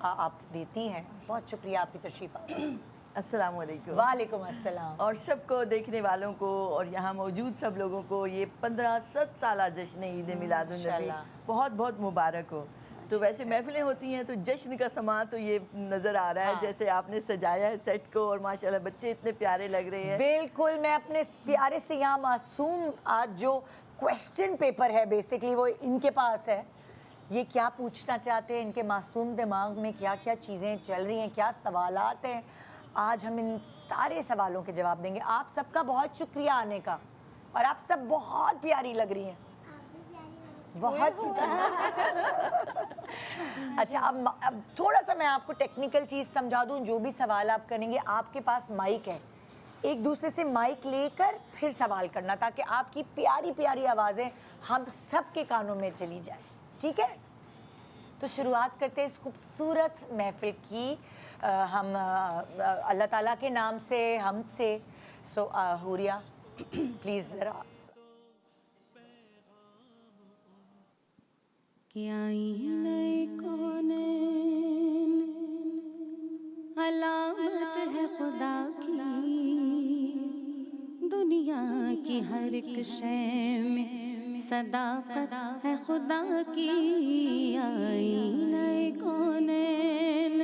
آپ دیتی ہیں. بہت شکریہ آپ کی تشریف آوری. السلام علیکم. وعلیکم السلام. اور سب کو دیکھنے والوں کو اور یہاں موجود سب لوگوں کو یہ 1500 سالہ جشن عید میلاد النبی ماشاءاللہ. بہت بہت مبارک ہو. تو ویسے محفلیں ہوتی ہیں تو جشن کا سما تو یہ نظر آ رہا ہے جیسے آپ نے سجایا ہے سیٹ کو, اور ماشاءاللہ بچے اتنے پیارے لگ رہے ہیں. بالکل. میں اپنے پیارے سے یہاں معصوم آج جو کویسچن پیپر ہے بیسکلی وہ ان کے پاس ہے. یہ کیا پوچھنا چاہتے ہیں, ان کے معصوم دماغ میں کیا کیا چیزیں چل رہی ہیں, کیا سوالات ہیں, آج ہم ان سارے سوالوں کے جواب دیں گے. آپ سب کا بہت شکریہ آنے کا, اور آپ سب بہت پیاری لگ رہی ہیں. بہت شکریہ. اچھا اب تھوڑا سا میں آپ کو ٹیکنیکل چیز سمجھا دوں. جو بھی سوال آپ کریں گے آپ کے پاس مائک ہے, ایک دوسرے سے مائک لے کر پھر سوال کرنا تاکہ آپ کی پیاری پیاری آوازیں ہم سب کے کانوں میں چلی جائیں. ٹھیک ہے, تو شروعات کرتے ہیں اس خوبصورت محفل کی. ہم اللہ تعالیٰ کے نام سے ہم سے. سو حوریہ پلیز ذرا. کہ آئینہ کونین علامت ہے خدا کی, دنیا کی ہر ایک شے میں صداقت ہے خدا کی. آئینہ کونین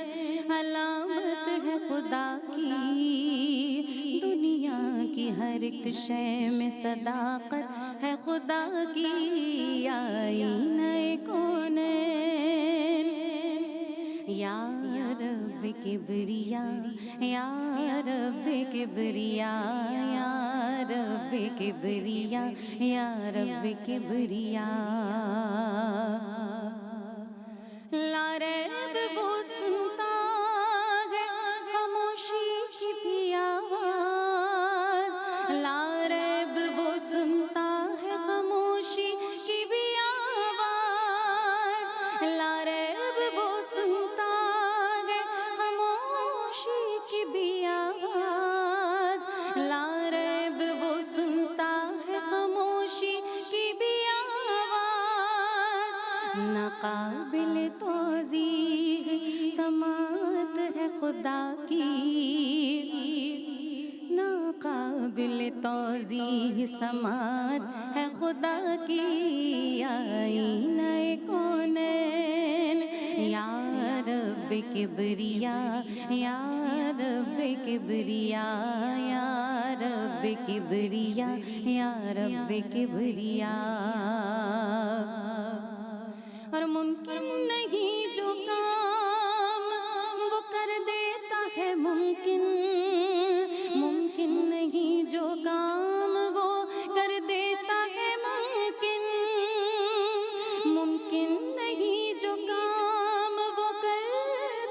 علامت ہے خدا کی, دنیا کی ہر ایک شے میں صداقت ہے خدا کی. آئینہ کونین یا رب کبریا, یا رب کبریا, یا رب کبریا, یا رب کبریا. لا ریب وہ سنتا ہے خاموشی کی بھی آواز, لا ریب وہ سنتا ہے خاموشی کی بھی آواز, لا ریب وہ سنتا ہے خاموشی کی بھی آواز, لا ریب وہ سنتا ہے خاموشی کی بھی آواز. ناقابل توضیح سماعت ہے خدا کی, ناقابل توضیح سماعت ہے خدا کی. آئینہ کونین یا رب کبریا, یا رب کبریا, یا رب کبریا, یا رب کبریا. اور ممکن نہیں جو کام وہ کر دیتا ہے ممکن, ممکن نہیں جو کام وہ کر دیتا ہے ممکن, ممکن نہیں جو کام وہ کر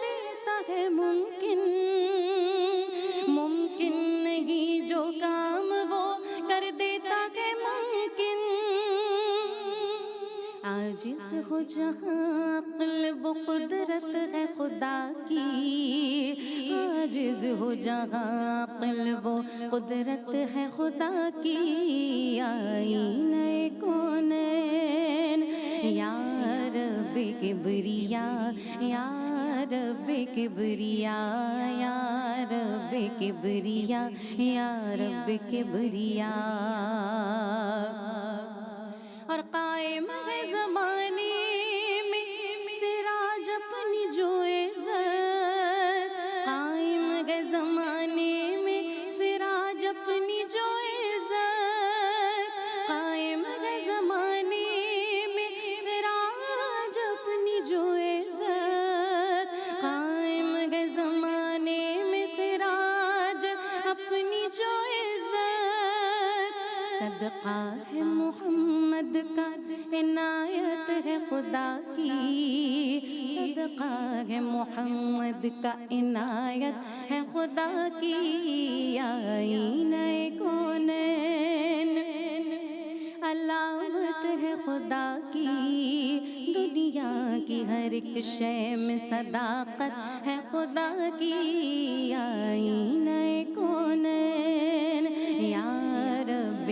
دیتا ہے ممکن, ممکن نہیں جو کام وہ کر دیتا ہے ممکن. عاجز ہو جہاں قلب قدرت ہے خدا کی, عاجز ہو جہاں قلب قدرت ہے خدا کی. آئینہ کونین یا رب کبریا, یا رب کبریا, یا رب کبریا, یا رب کبریا. اور قائم ہے زمانے میں سراج اپنی جو عزت, قائم ہے زمانے میں سراج اپنی جو عزت, قائم ہے زمانے میں سراج اپنی جو عزت, قائم ہے زمانے میں سراج اپنی جو عزت. صدقہ ہے محمد کا عنایت ہے خدا کی, صدقہ ہے محمد کا عنایت ہے خدا کی. آئینہ کونین علامت ہے خدا کی, دنیا کی ہر ایک شے میں صداقت ہے خدا کی. آئینہ کونین یا رب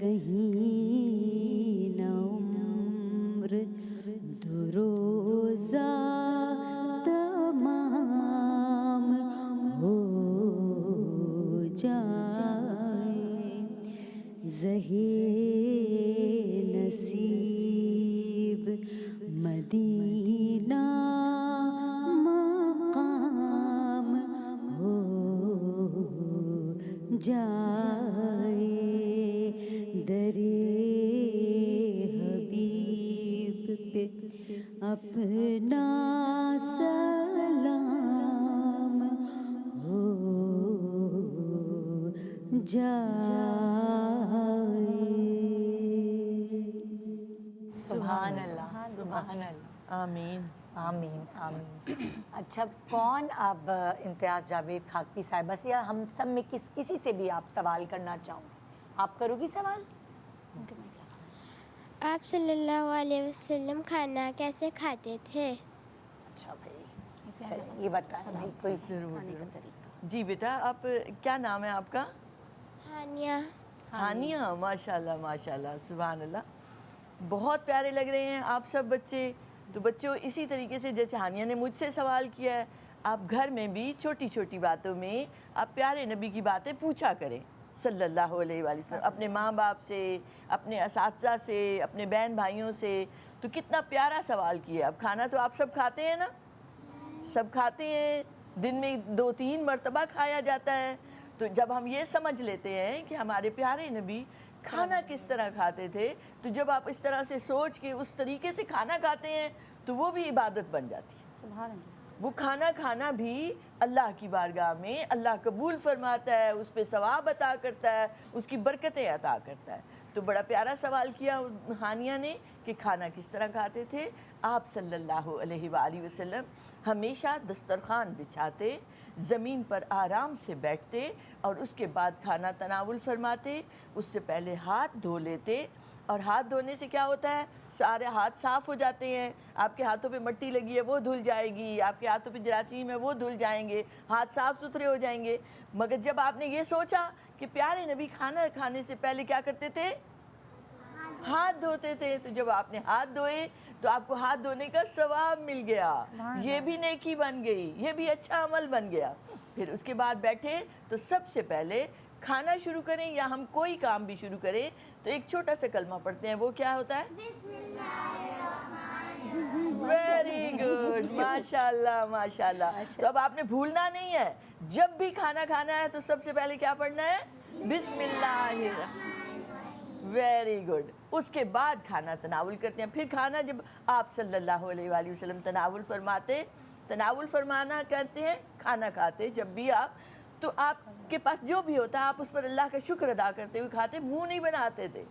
کہیں نہ عمر دروزہ تمام ہو جائے زہے نصیب مدینہ مقام ہو جائے درے حبیب پہ اپنا سلام ہو جائے. سبحان اللہ، سبحان اللہ. آمین. آمین آمین. اچھا، کون اب امتیاز جاوید خاکوی صاحبہ سے یا ہم سب میں کسی سے بھی آپ سوال کرنا چاہو؟ آپ کرو گی سوال؟ آپ صلی اللہ علیہ وسلم کھانا کیسے کھاتے تھے؟ اچھا بھائی، چلیں یہ بتائیں بھائی کوئی. ضرور ضرور. جی بیٹا، آپ کیا نام ہے آپ کا؟ ہانیہ. ہانیہ. ماشاء اللہ ماشاء اللہ، سبحان اللہ. بہت پیارے لگ رہے ہیں آپ سب بچے. تو بچوں، اسی طریقے سے جیسے ہانیہ نے مجھ سے سوال کیا ہے، آپ گھر میں بھی چھوٹی چھوٹی باتوں میں آپ پیارے نبی کی باتیں پوچھا کریں صلی اللہ علیہ وآلہ وسلم، اپنے ماں باپ سے، اپنے اساتذہ سے، اپنے بہن بھائیوں سے. تو کتنا پیارا سوال کیا. اب کھانا تو آپ سب کھاتے ہیں نا؟ سب کھاتے ہیں، دن میں 2-3 مرتبہ کھایا جاتا ہے. تو جب ہم یہ سمجھ لیتے ہیں کہ ہمارے پیارے نبی کھانا کس طرح کھاتے تھے، تو جب آپ اس طرح سے سوچ کے اس طریقے سے کھانا کھاتے ہیں تو وہ بھی عبادت بن جاتی ہے. سبحان اللہ. وہ کھانا کھانا بھی اللہ کی بارگاہ میں اللہ قبول فرماتا ہے، اس پہ ثواب عطا کرتا ہے، اس کی برکتیں عطا کرتا ہے. تو بڑا پیارا سوال کیا ہانیہ نے کہ کھانا کس طرح کھاتے تھے. آپ صلی اللہ علیہ وآلہ وسلم ہمیشہ دسترخوان بچھاتے، زمین پر آرام سے بیٹھتے اور اس کے بعد کھانا تناول فرماتے. اس سے پہلے ہاتھ دھو لیتے، اور ہاتھ دھونے سے کیا ہوتا ہے، سارے ہاتھ صاف ہو جاتے ہیں. آپ کے ہاتھوں پہ مٹی لگی ہے وہ دھل جائے گی، آپ کے ہاتھوں پہ جراثیم ہے وہ دھل جائیں گے، ہاتھ صاف ستھرے ہو جائیں گے. مگر جب آپ نے یہ سوچا کہ پیارے نبی کھانا کھانے سے پہلے کیا کرتے تھے، ہاتھ دھوتے تھے، تو جب آپ نے ہاتھ دھوئے تو آپ کو ہاتھ دھونے کا ثواب مل گیا. یہ بھی نیکی بن گئی، یہ بھی اچھا عمل بن گیا. پھر اس کے بعد بیٹھے تو سب سے پہلے کھانا شروع کریں یا ہم کوئی کام بھی شروع کریں تو ایک چھوٹا سا کلمہ پڑھتے ہیں. وہ کیا ہوتا ہے؟ Very good. ماشاء اللہ ماشاء اللہ. تو اب آپ نے بھولنا نہیں ہے، جب بھی کھانا کھانا ہے تو سب سے پہلے کیا پڑھنا ہے؟ بسم اللہ الرحمن. Very good. اس کے بعد کھانا تناول کرتے ہیں. پھر کھانا جب آپ صلی اللہ علیہ وآلہ وسلم تناول فرماتے، تناول فرمانا کہتے ہیں کھانا کھاتے جب بھی آپ، تو آپ کے پاس جو بھی ہوتا ہے آپ اس پر اللہ کا شکر ادا کرتے ہوئے کھاتے، منہ نہیں بناتے تھے.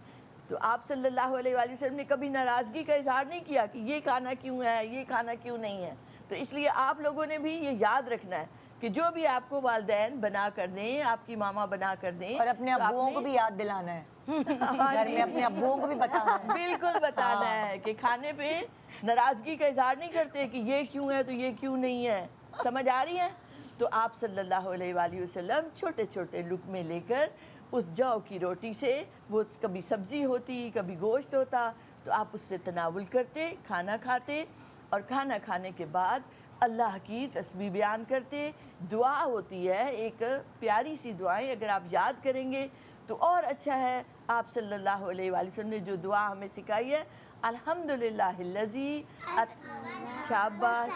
تو آپ صلی اللہ علیہ وآلہ وسلم نے کبھی ناراضگی کا اظہار نہیں کیا کہ یہ کھانا کیوں ہے، یہ کھانا کیوں نہیں ہے. تو اس لیے آپ لوگوں نے بھی یہ یاد رکھنا ہے کہ جو بھی آپ کو والدین بنا کر دیں، آپ کی ماما بنا کر دیں، اور اپنے ابوؤں کو بھی یاد دلانا ہے، گھر میں اپنے ابوؤں کو بھی بتانا ہے. بالکل بتانا ہے کہ کھانے پہ ناراضگی کا اظہار نہیں کرتے کہ یہ کیوں ہے تو یہ کیوں نہیں ہے. سمجھ آ رہی ہے؟ تو آپ صلی اللہ علیہ وآلہ وسلم چھوٹے چھوٹے لقمے لے کر اس جو کی روٹی سے، وہ کبھی سبزی ہوتی کبھی گوشت ہوتا، تو آپ اس سے تناول کرتے، کھانا کھاتے، اور کھانا کھانے کے بعد اللہ کی تسبیح بیان کرتے. دعا ہوتی ہے ایک پیاری سی دعائیں، اگر آپ یاد کریں گے تو اور اچھا ہے. آپ صلی اللہ علیہ وآلہ وسلم نے جو دعا ہمیں سکھائی ہے، الحمدللہ الذی شاباش.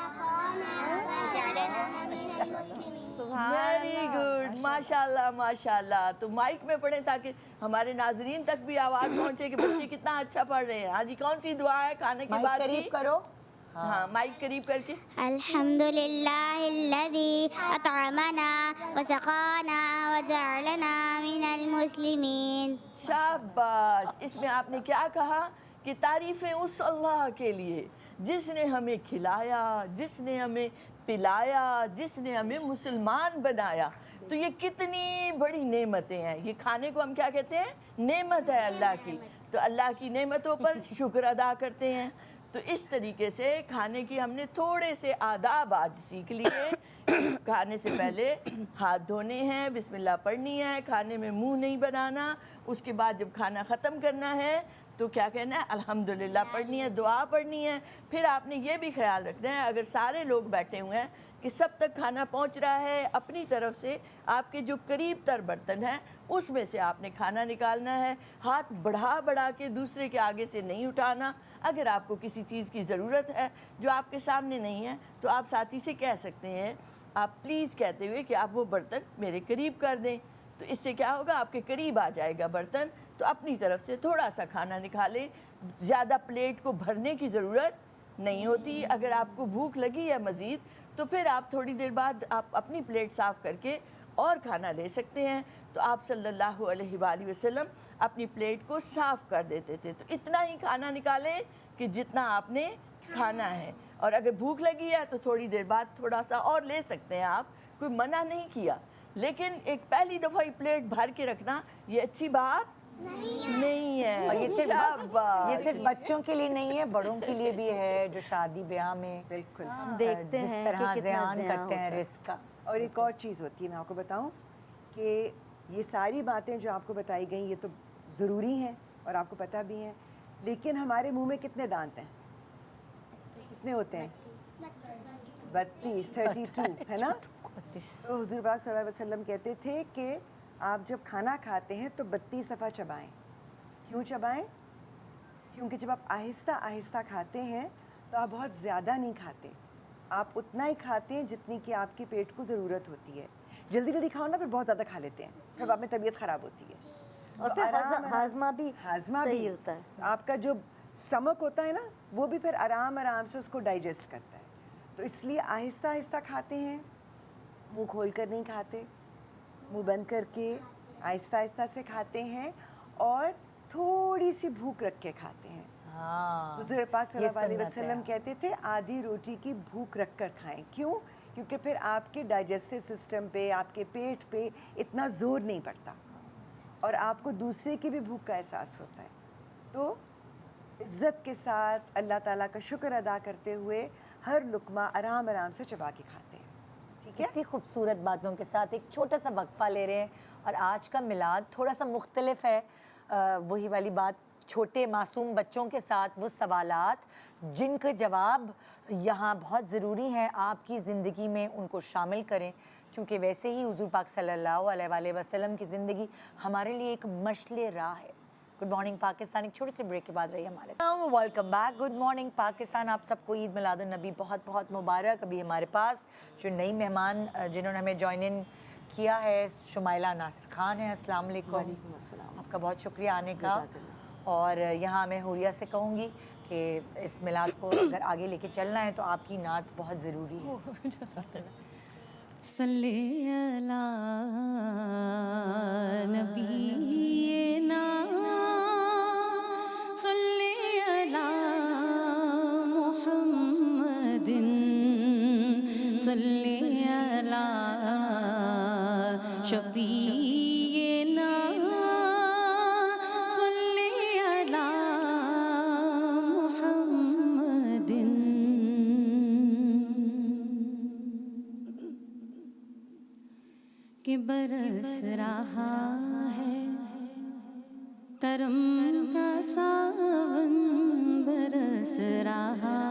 Very good. ماشاء اللہ ماشاء اللہ. تو مائک میں پڑھیں تاکہ ہمارے ناظرین تک بھی آواز پہنچے کہ بچے کتنا اچھا پڑھ رہے ہیں. ہاں جی، کون سی دعا ہے کھانے کے بعد کی؟ قریب کرو. ہاں مائک قریب کر کے. الحمدللہ الذی اطعمنا وسقانا وجعلنا من المسلمین. شاباش. اس میں آپ نے کیا کہا کہ تعریفیں اس اللہ کے لیے جس نے ہمیں کھلایا، جس نے ہمیں پلایا، جس نے ہمیں مسلمان بنایا. تو یہ کتنی بڑی نعمتیں ہیں. یہ کھانے کو ہم کیا کہتے ہیں؟ نعمت ہے اللہ کی. تو اللہ کی نعمتوں پر شکر ادا کرتے ہیں. تو اس طریقے سے کھانے کی ہم نے تھوڑے سے آداب آج سیکھ لیے. کھانے سے پہلے ہاتھ دھونے ہیں, بسم اللہ پڑھنی ہے, کھانے میں منہ نہیں بنانا. اس کے بعد جب کھانا ختم کرنا ہے تو کیا کہنا ہے, الحمدللہ پڑھنی ہے, دعا پڑھنی ہے. پھر آپ نے یہ بھی خیال رکھنا ہے اگر سارے لوگ بیٹھے ہوئے ہیں کہ سب تک کھانا پہنچ رہا ہے, اپنی طرف سے آپ کے جو قریب تر برتن ہیں اس میں سے آپ نے کھانا نکالنا ہے. ہاتھ بڑھا کے دوسرے کے آگے سے نہیں اٹھانا. اگر آپ کو کسی چیز کی ضرورت ہے جو آپ کے سامنے نہیں ہے تو آپ ساتھی سے کہہ سکتے ہیں, آپ پلیز کہتے ہوئے کہ آپ وہ برتن میرے قریب کر دیں. تو اس سے کیا ہوگا, آپ کے قریب آ جائے گا برتن. تو اپنی طرف سے تھوڑا سا کھانا نکالیں, زیادہ پلیٹ کو بھرنے کی ضرورت نہیں ہوتی. اگر آپ کو بھوک لگی ہے مزید تو پھر آپ تھوڑی دیر بعد آپ اپنی پلیٹ صاف کر کے اور کھانا لے سکتے ہیں. تو آپ صلی اللہ علیہ وآلہ وسلم اپنی پلیٹ کو صاف کر دیتے تھے. تو اتنا ہی کھانا نکالیں کہ جتنا آپ نے کھانا ہے, اور اگر بھوک لگی ہے تو تھوڑی دیر بعد تھوڑا سا اور لے سکتے ہیں آپ, کوئی منع نہیں کیا. لیکن ایک پہلی دفعہ ہی پلیٹ بھر کے رکھنا یہ اچھی بات نہیں ہے. اور یہ صرف بچوں کے لیے نہیں ہے, بڑوں کے لیے بھی ہے جو شادی بیاہ میں بالکل دیکھتے جس ہیں طرح کہ کتنا زیان کرتے ہیں رزق کا. اور ایک اور چیز ہوتی ہے, میں آپ کو بتاؤں کہ یہ ساری باتیں جو آپ کو بتائی گئیں یہ تو ضروری ہیں اور آپ کو پتہ بھی ہیں, لیکن ہمارے منہ میں کتنے دانت ہیں, کتنے ہوتے ہیں؟ 32 ہے نا. تو حضور پاک صلی اللہ علیہ وسلم کہتے تھے کہ آپ جب کھانا کھاتے ہیں تو 32 دفعہ چبائیں. کیوں چبائیں؟ کیونکہ جب آپ آہستہ آہستہ کھاتے ہیں تو آپ بہت زیادہ نہیں کھاتے, آپ اتنا ہی کھاتے ہیں جتنی کہ آپ کی پیٹ کو ضرورت ہوتی ہے. جلدی جلدی کھاؤ نا پھر بہت زیادہ کھا لیتے ہیں, پھر آپ میں طبیعت خراب ہوتی ہے. اور پھر ہاضمہ بھی صحیح ہوتا ہے. آپ کا جو سٹمک ہوتا ہے نا وہ بھی پھر آرام سے اس کو ڈائجسٹ کرتا ہے. تو اس لیے آہستہ آہستہ کھاتے ہیں, منہ کھول کر نہیں کھاتے, منہ بند کر کے آہستہ آہستہ سے کھاتے ہیں اور تھوڑی سی بھوک رکھ کے کھاتے ہیں. حضور پاک صلی اللہ علیہ وسلم کہتے تھے آدھی روٹی کی بھوک رکھ کر کھائیں. کیوں؟ کیونکہ پھر آپ کے ڈائجسٹو سسٹم پہ, آپ کے پیٹ پہ اتنا زور نہیں پڑتا اور آپ کو دوسرے کی بھی بھوک کا احساس ہوتا ہے. تو عزت کے ساتھ اللہ تعالیٰ کا شکر ادا کرتے ہوئے ہر لقمہ آرام سے چبا کے کھاتے ہیں. ٹھیک ہے, اتنی خوبصورت باتوں کے ساتھ ایک چھوٹا سا وقفہ لے رہے ہیں. اور آج کا میلاد تھوڑا سا مختلف ہے, وہی والی بات, چھوٹے معصوم بچوں کے ساتھ وہ سوالات جن کے جواب یہاں بہت ضروری ہیں, آپ کی زندگی میں ان کو شامل کریں, کیونکہ ویسے ہی حضور پاک صلی اللہ علیہ وآلہ وسلم کی زندگی ہمارے لیے ایک مشعل راہ ہے. گڈ مارننگ پاکستان, ایک چھوٹے سے بریک کے بعد رہی ہمارے ساتھ. Welcome back, good morning Pakistan. آپ سب کو عید میلاد النبی بہت بہت مبارک. ابھی ہمارے پاس جو نئی مہمان جنہوں نے ہمیں جوائن ان کیا ہے, شمائلہ ناصر خان ہے. السلام علیکم. وعلیکم السلام. آپ کا بہت شکریہ آنے کا. اور یہاں میں حوریہ سے کہوں گی کہ اس میلاد کو اگر آگے لے کے چلنا ہے تو آپ کی نعت بہت ضروری ہے. صلی علی نبینا صلی علی محمد صلی علی شفیعنا صلی علی محمد. کہ برس رہا ہے کرم کا ساون, برس رہا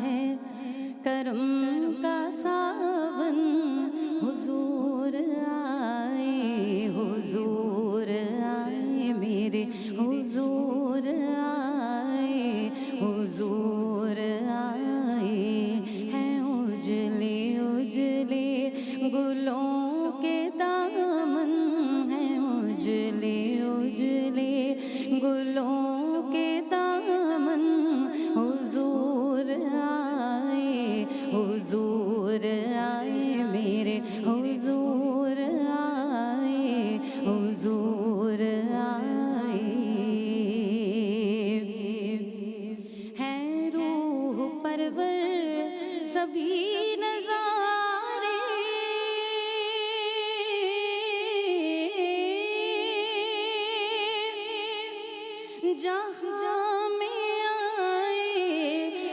ہے کرم کا ساون, حضور آئے, حضور آئے, میرے حضور آئے, حضور آئے. ہیں اجلے اجلے گلوں کے دامن, ہیں اجلے اجلے گلوں کے دامن, حضور آئے, حضور آئے, میرے حضور آئے, حضور آئے. ہے روح پرور سبھی نظارے, جہاں میں آئے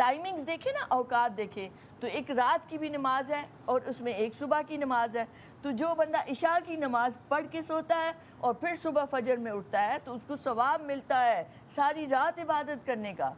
ٹائمنگز دیکھیں نا, اوقات دیکھیں, تو ایک رات کی بھی نماز ہے اور اس میں ایک صبح کی نماز ہے. تو جو بندہ عشاء کی نماز پڑھ کے سوتا ہے اور پھر صبح فجر میں اٹھتا ہے تو اس کو ثواب ملتا ہے ساری رات عبادت کرنے کا.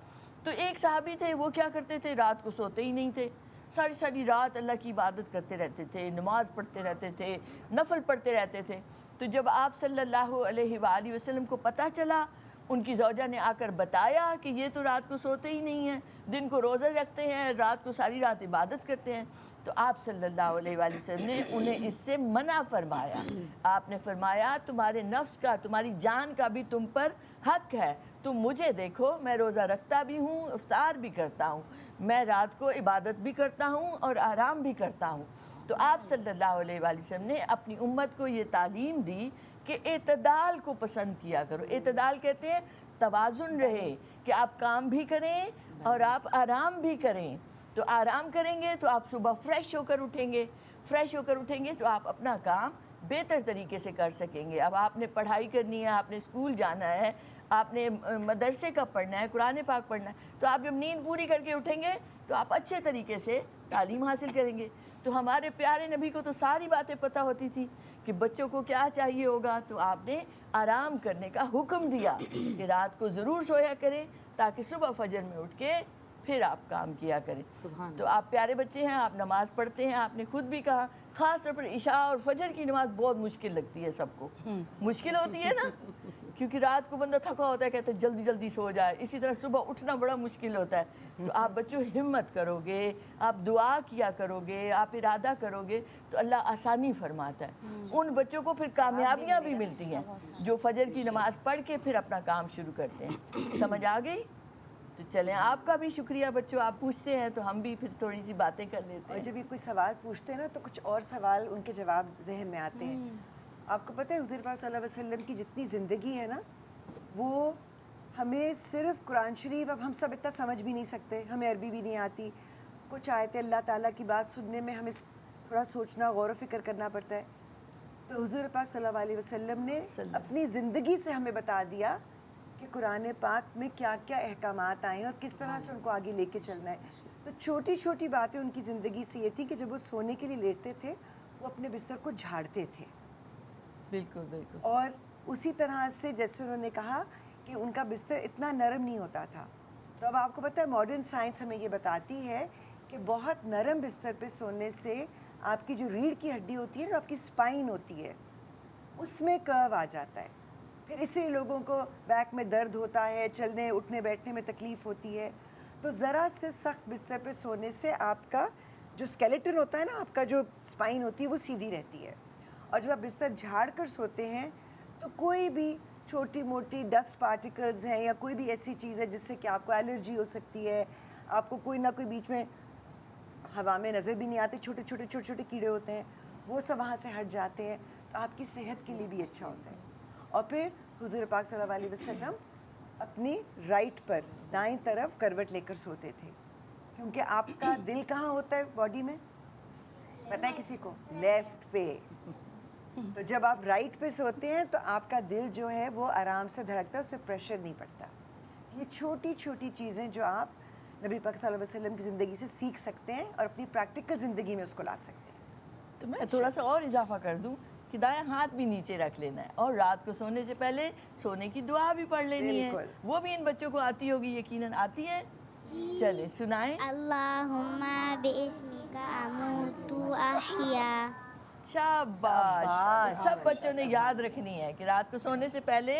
تو ایک صحابی تھے, وہ کیا کرتے تھے, رات کو سوتے ہی نہیں تھے, ساری رات اللہ کی عبادت کرتے رہتے تھے, نماز پڑھتے رہتے تھے, نفل پڑھتے رہتے تھے. تو جب آپ صلی اللہ علیہ وآلہ وسلم کو پتہ چلا, ان کی زوجہ نے آ کر بتایا کہ یہ تو رات کو سوتے ہی نہیں ہیں, دن کو روزہ رکھتے ہیں, رات کو ساری رات عبادت کرتے ہیں, تو آپ صلی اللہ علیہ وآلہ وسلم نے انہیں اس سے منع فرمایا. آپ نے فرمایا تمہارے نفس کا, تمہاری جان کا بھی تم پر حق ہے. تم مجھے دیکھو, میں روزہ رکھتا بھی ہوں, افطار بھی کرتا ہوں, میں رات کو عبادت بھی کرتا ہوں اور آرام بھی کرتا ہوں. تو آپ صلی اللہ علیہ وآلہ وسلم نے اپنی امت کو یہ تعلیم دی کہ اعتدال کو پسند کیا کرو. اعتدال کہتے ہیں توازن رہے, کہ آپ کام بھی کریں اور آپ آرام بھی کریں. تو آرام کریں گے تو آپ صبح فریش ہو کر اٹھیں گے, فریش ہو کر اٹھیں گے تو آپ اپنا کام بہتر طریقے سے کر سکیں گے. اب آپ نے پڑھائی کرنی ہے, آپ نے اسکول جانا ہے, آپ نے مدرسے کا پڑھنا ہے, قرآن پاک پڑھنا ہے, تو آپ جب نیند پوری کر کے اٹھیں گے تو آپ اچھے طریقے سے تعلیم حاصل کریں گے. تو ہمارے پیارے نبی کو تو ساری باتیں پتہ ہوتی تھی کہ بچوں کو کیا چاہیے ہوگا, تو آپ نے آرام کرنے کا حکم دیا کہ رات کو ضرور سویا کریں تاکہ صبح فجر میں اٹھ کے پھر آپ کام کیا کریں. تو آپ پیارے بچے ہیں, آپ نماز پڑھتے ہیں, آپ نے خود بھی کہا خاص طور پر عشاء اور فجر کی نماز بہت مشکل لگتی ہے سب کو. مشکل ہوتی ہے نا, کیونکہ رات کو بندہ تھکا ہوتا ہے, کہتے ہیں جلدی جلدی سو جائے. اسی طرح صبح اٹھنا بڑا مشکل ہوتا ہے. تو آپ بچوں ہمت کرو گے, آپ دعا کیا کرو گے, آپ ارادہ کرو گے تو اللہ آسانی فرماتا ہے. ان بچوں کو پھر کامیابیاں بھی ملتی ہیں جو فجر کی نماز پڑھ کے پھر اپنا کام شروع کرتے ہیں. سمجھ آ گئی؟ تو چلیں, آپ کا بھی شکریہ بچوں, آپ پوچھتے ہیں تو ہم بھی پھر تھوڑی سی باتیں کر لیتے ہیں. اور جب یہ کوئی سوال پوچھتے ہیں نا تو کچھ اور سوال ان کے جواب ذہن میں آتے ہیں. آپ کو پتہ ہے حضور پاک صلی اللہ علیہ وسلم کی جتنی زندگی ہے نا, وہ ہمیں صرف قرآن شریف, اب ہم سب اتنا سمجھ بھی نہیں سکتے, ہمیں عربی بھی نہیں آتی, کچھ آیتیں اللہ تعالیٰ کی بات سننے میں ہمیں تھوڑا سوچنا, غور و فکر کرنا پڑتا ہے. تو حضور پاک صلی اللہ علیہ وسلم نے اپنی زندگی سے ہمیں بتا دیا کہ قرآن پاک میں کیا کیا احکامات آئے ہیں اور کس طرح سے ان کو آگے لے کے چلنا ہے. تو چھوٹی چھوٹی باتیں ان کی زندگی سے یہ تھی کہ جب وہ سونے کے لیے لیٹتے تھے وہ اپنے بستر کو جھاڑتے تھے. بالکل بالکل. اور اسی طرح سے جیسے انہوں نے کہا کہ ان کا بستر اتنا نرم نہیں ہوتا تھا. تو اب آپ کو پتہ ہے ماڈرن سائنس ہمیں یہ بتاتی ہے کہ بہت نرم بستر پہ سونے سے آپ کی جو ریڑھ کی ہڈی ہوتی ہے, جو آپ کی اسپائن ہوتی ہے, اس میں کرو آ جاتا ہے. پھر اسی لیے لوگوں کو بیک میں درد ہوتا ہے, چلنے اٹھنے بیٹھنے میں تکلیف ہوتی ہے. تو ذرا سے سخت بستر پہ سونے سے آپ کا جو اسکیلیٹن ہوتا ہے نا, آپ کا جو اسپائن ہوتی ہے وہ سیدھی رہتی ہے. اور جب آپ بستر جھاڑ کر سوتے ہیں تو کوئی بھی چھوٹی موٹی ڈسٹ پارٹیکلز ہیں یا کوئی بھی ایسی چیز ہے جس سے کہ آپ کو الرجی ہو سکتی ہے, آپ کو کوئی نہ کوئی بیچ میں ہوا میں نظر بھی نہیں آتے, چھوٹے چھوٹے کیڑے ہوتے ہیں, وہ سب وہاں سے ہٹ جاتے ہیں. تو آپ کی صحت کے لیے بھی اچھا ہوتا ہے. اور پھر حضور پاک صلی اللہ علیہ وسلم اپنی رائٹ پر, دائیں طرف کروٹ لے کر سوتے تھے, کیونکہ آپ کا دل کہاں ہوتا ہے باڈی میں, پتہ ہے کسی کو؟ لیفٹ پہ. تو جب آپ رائٹ پہ سوتے ہیں تو آپ کا دل جو ہے وہ آرام سے دھڑکتا ہے, اس پہ پریشر نہیں پڑتا. یہ چھوٹی چھوٹی چیزیں جو آپ نبی پاک صلی اللہ علیہ وسلم کی زندگی سے سیکھ سکتے ہیں اور اپنی پریکٹیکل زندگی میں اس کو لا سکتے ہیں. تو میں تھوڑا سا اور اضافہ کر دوں کہ دائیں ہاتھ بھی نیچے رکھ لینا ہے, اور رات کو سونے سے پہلے سونے کی دعا بھی پڑھ لینی ہے. وہ بھی ان بچوں کو آتی ہوگی, یقیناً آتی ہے. چلیں سنائیں. اللہم باسمک اموت احیا. شاباش. سب بچوں نے یاد رکھنی ہے کہ رات کو سونے سے پہلے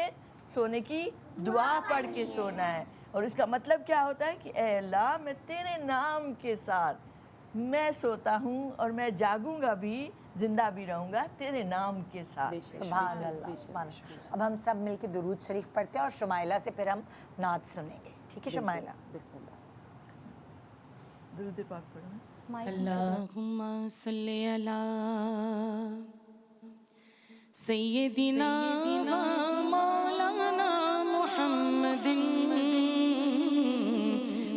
سونے کی دعا پڑھ کے سونا ہے. اور اس کا مطلب کیا ہوتا ہے کہ اے اللہ, میں تیرے نام کے ساتھ میں سوتا ہوں اور میں جاگوں گا بھی, زندہ بھی رہوں گا تیرے نام کے ساتھ. سبحان اللہ, سبحان اللہ. اب ہم سب مل کے درود شریف پڑھتے ہیں اور شمائلہ سے پھر ہم نعت سنیں گے. ٹھیک ہے شمائلہ؟ بسم اللہ. درود پاک پڑھنا. اللہم صلی علی سیدنا و مولانا محمد.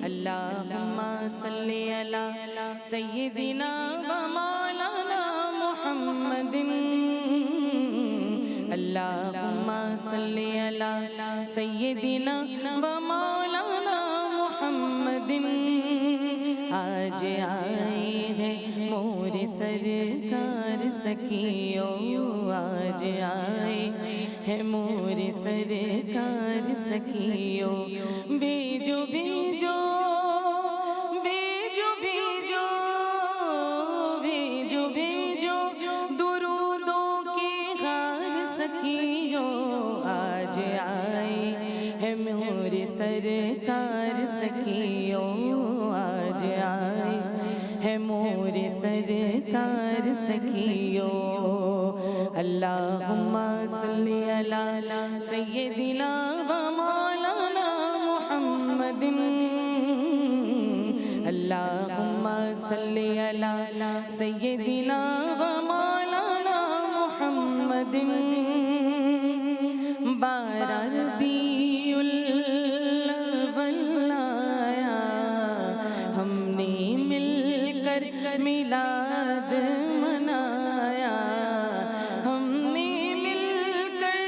اللہم صلی علی سیدنا و مولانا محمد. اللہم صلی علی سیدنا و مولانا محمد. آئے ہیں مور سرکار سخیوں، آج آئے ہیں مور سرکار سخیوں، بھیجو بھیجو بھیجو بھیجو بھیجو بھیجو درودوں کے ہار سخیوں، آج آئے ہیں مور سرکار سخیوں، آج آئے ہے مور سرکار سخیوں، اللہم صلی علی سیدنا و مولانا محمد، اللہم صلی علی سیدنا و مولانا محمد، 12 ربیع الاول آیا، ہم نے مل کر میلاد منایا، ہم نے مل کر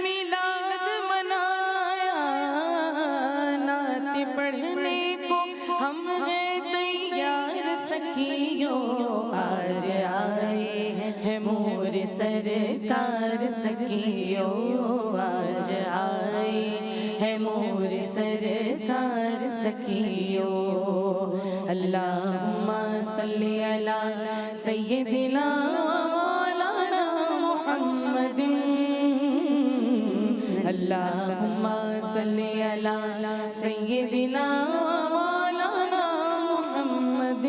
میلاد منایا، نعت پڑھنے کو ہم ہیں تیار سخیوں، آج آئے ہیں مور سرکار سخیوں، آج آئے ہیں مور سرکار سخیوں، اللہم صلی علی سیدنا و مولانا محمد، اللہم صلی علی سیدنا و مولانا محمد،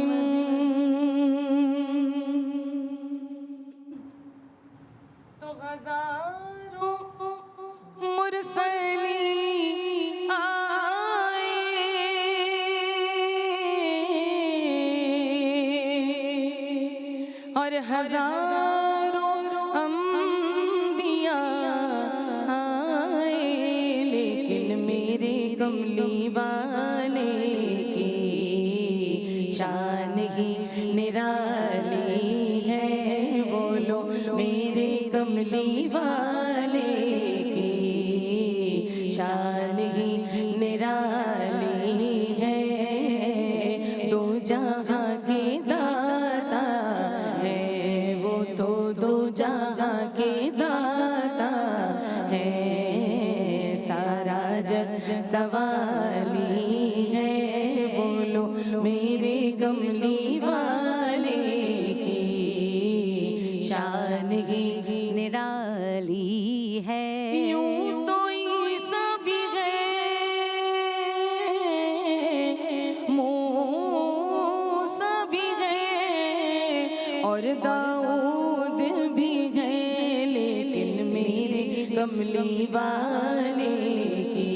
تو ہزاروں مرسلی اور ہزاروں انبیاء آئے، لیکن میرے کملی والے کی شان ہی نرالی ہے، بولو میرے کملی والے کی شان ہی نرالی ہے، دو جہاں کے داتا ہے وہ تو، دو جہاں کے داتا ہے، سارا جگ سوالی ہے، بولو میرے کملی والے کی شان ہی نرالی ہے، یوں تو عیسیٰ بھی ہے، موسیٰ بھی ہے، اور داؤد بھی ہے، لیکن میرے کملی والے کی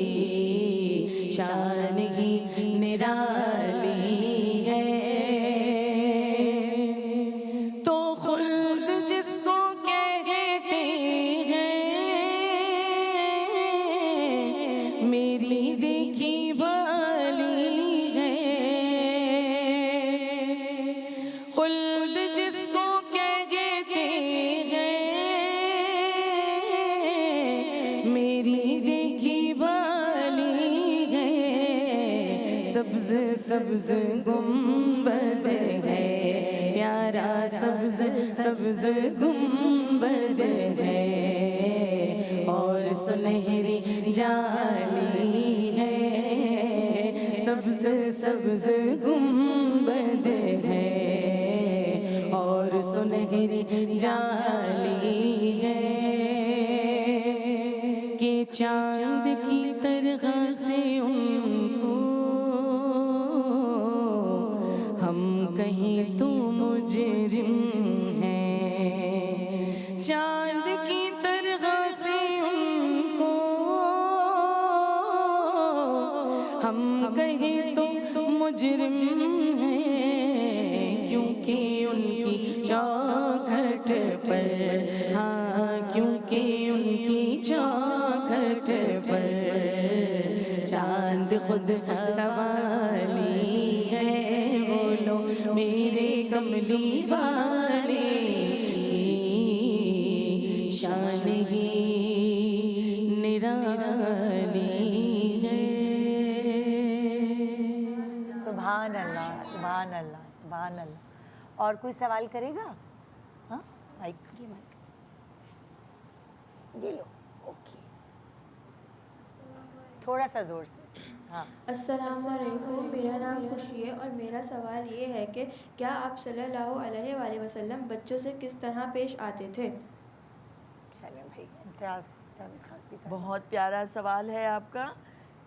شان ہی نرالی ہے، تو خلد جس کو کہتے ہیں، میری دیکھی بھالی ہے، خلد جس کو کہتے ہیں، میری دیکھی بھالی ہے، سبز سبز گنبد ہے، پیارا سبز سبز گنبد ہے، اور سنہری جالی ہے، سبز سبز گنبد ہے، اور سنہری جالی ہے، کہ چاند کی طرح سے ان کو ہم کہیں تو مجرم ہیں، چاند کی طرح سے ان کو ہم کہیں تو مجرم ہیں، کیونکہ ان کی چوکھٹ پر، ہاں کیونکہ ان کی چوکھٹ پر چاند خود سوالی ہے، بولو میرے کملی والے کی شان ہی نرالی ہے۔ سبحان اللہ، سبحان سبحان اللہ سبحان اللہ. اور کوئی سوال کرے گا؟ ہاں مائک یہ لو. اوکے تھوڑا سا زور سے. ہاں السلام علیکم، میرا نام خوشی ہے اور میرا سوال یہ ہے کہ کیا آپ صلی اللہ علیہ وآلہ وسلم بچوں سے کس طرح پیش آتے تھے؟ چلیں بھائی امتیاز جاوید خان کی. بہت پیارا سوال ہے آپ کا،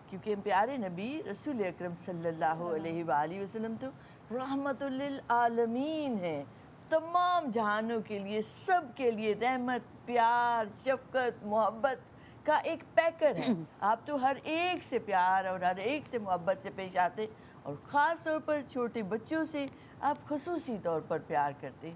کیونکہ پیارے نبی رسول اکرم صلی اللہ علیہ وآلہ وسلم تو رحمت للعالمین ہیں، تمام جہانوں کے لیے، سب کے لیے رحمت، پیار، شفقت، محبت کا ایک پیکر ہے. آپ تو ہر ایک سے پیار اور ہر ایک سے محبت سے پیش آتے، اور خاص طور پر چھوٹے بچوں سے آپ خصوصی طور پر پیار کرتے.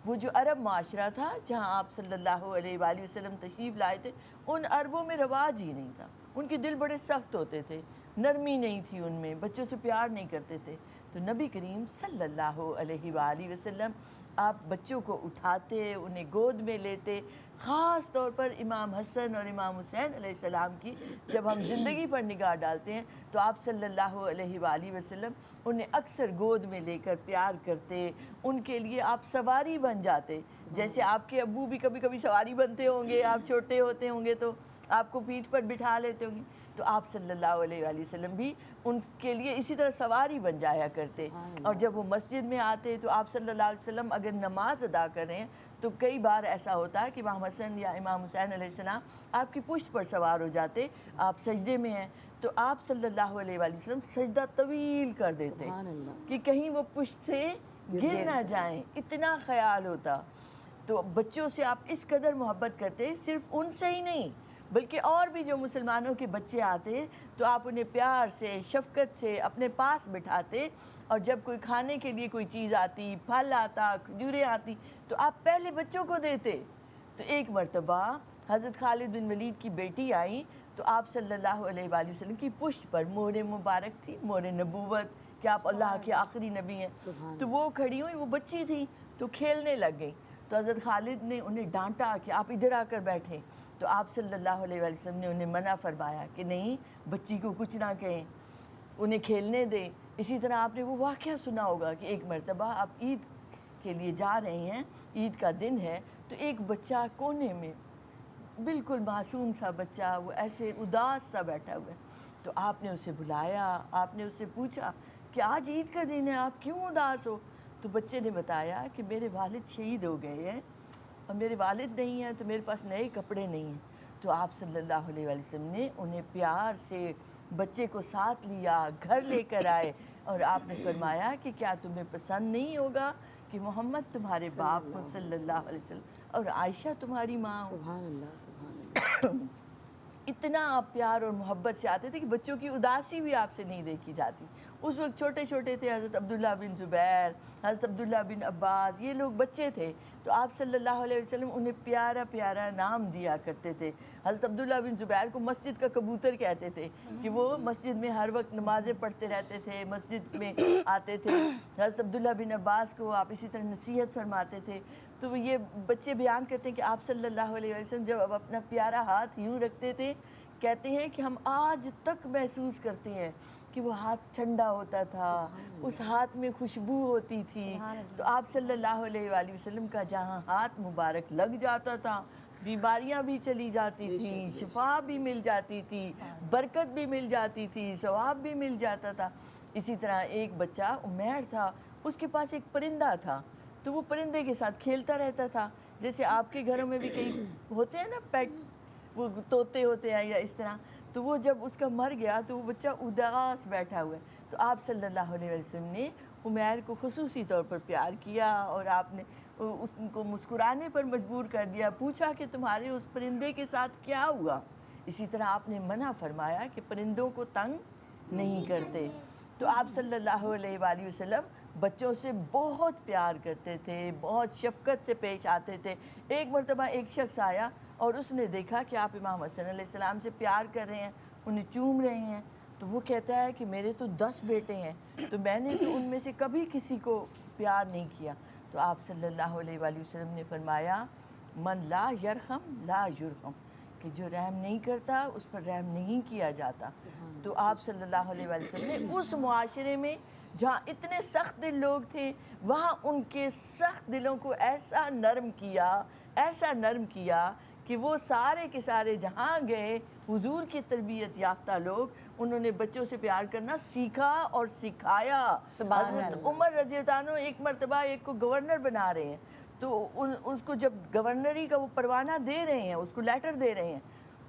وہ جو عرب معاشرہ تھا جہاں آپ صلی اللہ علیہ وآلہ وسلم تشریف لائے تھے، ان عربوں میں رواج ہی نہیں تھا. ان کے دل بڑے سخت ہوتے تھے، نرمی نہیں تھی ان میں، بچوں سے پیار نہیں کرتے تھے. تو نبی کریم صلی اللہ علیہ وآلہ وسلم آپ بچوں کو اٹھاتے، انہیں گود میں لیتے. خاص طور پر امام حسن اور امام حسین علیہ السلام کی جب ہم زندگی پر نگاہ ڈالتے ہیں تو آپ صلی اللہ علیہ وآلہ وسلم انہیں اکثر گود میں لے کر پیار کرتے. ان کے لیے آپ سواری بن جاتے، جیسے آپ کے ابو بھی کبھی کبھی سواری بنتے ہوں گے. آپ چھوٹے ہوتے ہوں گے تو آپ کو پیٹھ پر بٹھا لیتے ہوں گے، تو آپ صلی اللہ علیہ وآلہ وسلم بھی ان کے لیے اسی طرح سواری بن جایا کرتے. اور جب وہ مسجد میں آتے تو آپ صلی اللہ علیہ وسلم اگر نماز ادا کر رہے ہیں تو کئی بار ایسا ہوتا ہے کہ امام حسن یا امام حسین علیہ السلام آپ کی پشت پر سوار ہو جاتے، آپ سجدے میں ہیں تو آپ صلی اللہ علیہ وآلہ وسلم سجدہ طویل کر دیتے کہ کہیں وہ پشت سے گر نہ جائیں، اتنا خیال ہوتا. تو بچوں سے آپ اس قدر محبت کرتے، صرف ان سے ہی نہیں بلکہ اور بھی جو مسلمانوں کے بچے آتے تو آپ انہیں پیار سے، شفقت سے اپنے پاس بٹھاتے. اور جب کوئی کھانے کے لیے کوئی چیز آتی، پھل آتا، کھجوریں آتی تو آپ پہلے بچوں کو دیتے. تو ایک مرتبہ حضرت خالد بن ولید کی بیٹی آئی تو آپ صلی اللہ علیہ وآلہ وسلم کی پشت پر مہر مبارک تھی، مہر نبوت کہ آپ اللہ کے آخری نبی ہیں. تو وہ کھڑی ہوئی، وہ بچی تھی تو کھیلنے لگ گئی. تو حضرت خالد نے انہیں ڈانٹا کہ آپ ادھر آ کر بیٹھیں. تو آپ صلی اللہ علیہ وآلہ وسلم نے انہیں منع فرمایا کہ نہیں، بچی کو کچھ نہ کہیں، انہیں کھیلنے دیں. اسی طرح آپ نے وہ واقعہ سنا ہوگا کہ ایک مرتبہ آپ عید کے لیے جا رہے ہیں، عید کا دن ہے، تو ایک بچہ کونے میں، بالکل معصوم سا بچہ، وہ ایسے اداس سا بیٹھا ہوا ہے. تو آپ نے اسے بلایا، آپ نے اس سے پوچھا کہ آج عید کا دن ہے، آپ کیوں اداس ہو؟ تو بچے نے بتایا کہ میرے والد شہید ہو گئے ہیں اور میرے والد نہیں ہیں تو میرے پاس نئے کپڑے نہیں ہیں. تو آپ صلی اللہ علیہ وآلہ وسلم نے انہیں پیار سے بچے کو ساتھ لیا، گھر لے کر آئے اور آپ نے فرمایا کہ کیا تمہیں پسند نہیں ہوگا کہ محمد تمہارے باپ ہو صلی اللہ علیہ وسلم اور عائشہ تمہاری ماں ہو. سبحان اللہ سبحان اللہ. اتنا آپ پیار اور محبت سے آتے تھے کہ بچوں کی اداسی بھی آپ سے نہیں دیکھی جاتی. اس وقت چھوٹے چھوٹے تھے، حضرت عبداللہ بن زبیر، حضرت عبداللہ بن عباس، یہ لوگ بچے تھے تو آپ صلی اللہ علیہ وسلم انہیں پیارا پیارا نام دیا کرتے تھے. حضرت عبداللہ بن زبیر کو مسجد کا کبوتر کہتے تھے کہ وہ مسجد میں ہر وقت نمازیں پڑھتے رہتے تھے، مسجد میں آتے تھے. حضرت عبداللہ بن عباس کو آپ اسی طرح نصیحت فرماتے تھے. تو یہ بچے بیان کرتے ہیں کہ آپ صلی اللہ علیہ وسلم جب اپنا پیارا ہاتھ یوں رکھتے تھے، کہتے ہیں کہ ہم آج تک محسوس کرتے ہیں کہ وہ ہاتھ ٹھنڈا ہوتا تھا، اس ہاتھ میں خوشبو ہوتی تھی. تو آپ صلی اللہ علیہ وآلہ وسلم کا جہاں ہاتھ مبارک لگ جاتا تھا بیماریاں بھی چلی جاتی تھیں، شفا بھی مل جاتی تھی، برکت بھی مل جاتی تھی، ثواب بھی مل جاتا تھا. اسی طرح ایک بچہ عمیر تھا، اس کے پاس ایک پرندہ تھا تو وہ پرندے کے ساتھ کھیلتا رہتا تھا. جیسے آپ کے گھروں میں بھی کئی ہوتے ہیں نا پیٹ، وہ طوطے ہوتے ہیں یا اس طرح. تو وہ جب اس کا مر گیا تو وہ بچہ اداس بیٹھا ہوا ہے. تو آپ صلی اللہ علیہ وسلم نے عمیر کو خصوصی طور پر پیار کیا اور آپ نے اس کو مسکرانے پر مجبور کر دیا. پوچھا کہ تمہارے اس پرندے کے ساتھ کیا ہوا؟ اسی طرح آپ نے منع فرمایا کہ پرندوں کو تنگ نہیں کرتے. تو آپ صلی اللہ علیہ وآلہ وسلم بچوں سے بہت پیار کرتے تھے، بہت شفقت سے پیش آتے تھے. ایک مرتبہ ایک شخص آیا اور اس نے دیکھا کہ آپ امام حسن علیہ السلام سے پیار کر رہے ہیں، انہیں چوم رہے ہیں. تو وہ کہتا ہے کہ میرے تو 10 بیٹے ہیں تو میں نے تو ان میں سے کبھی کسی کو پیار نہیں کیا. تو آپ صلی اللہ علیہ وآلہ وسلم نے فرمایا من لا یرحم لا یرحم، کہ جو رحم نہیں کرتا اس پر رحم نہیں کیا جاتا. تو آپ صلی اللہ علیہ وسلم نے اس معاشرے میں جہاں اتنے سخت دل لوگ تھے وہاں ان کے سخت دلوں کو ایسا نرم کیا کہ وہ سارے کے سارے جہاں گئے حضور کی تربیت یافتہ لوگ انہوں نے بچوں سے پیار کرنا سیکھا اور سکھایا. حضرت عمر رضی اللہ عنہ ایک مرتبہ ایک کو گورنر بنا رہے ہیں تو اس کو جب گورنری کا وہ پروانہ دے رہے ہیں, اس کو لیٹر دے رہے ہیں,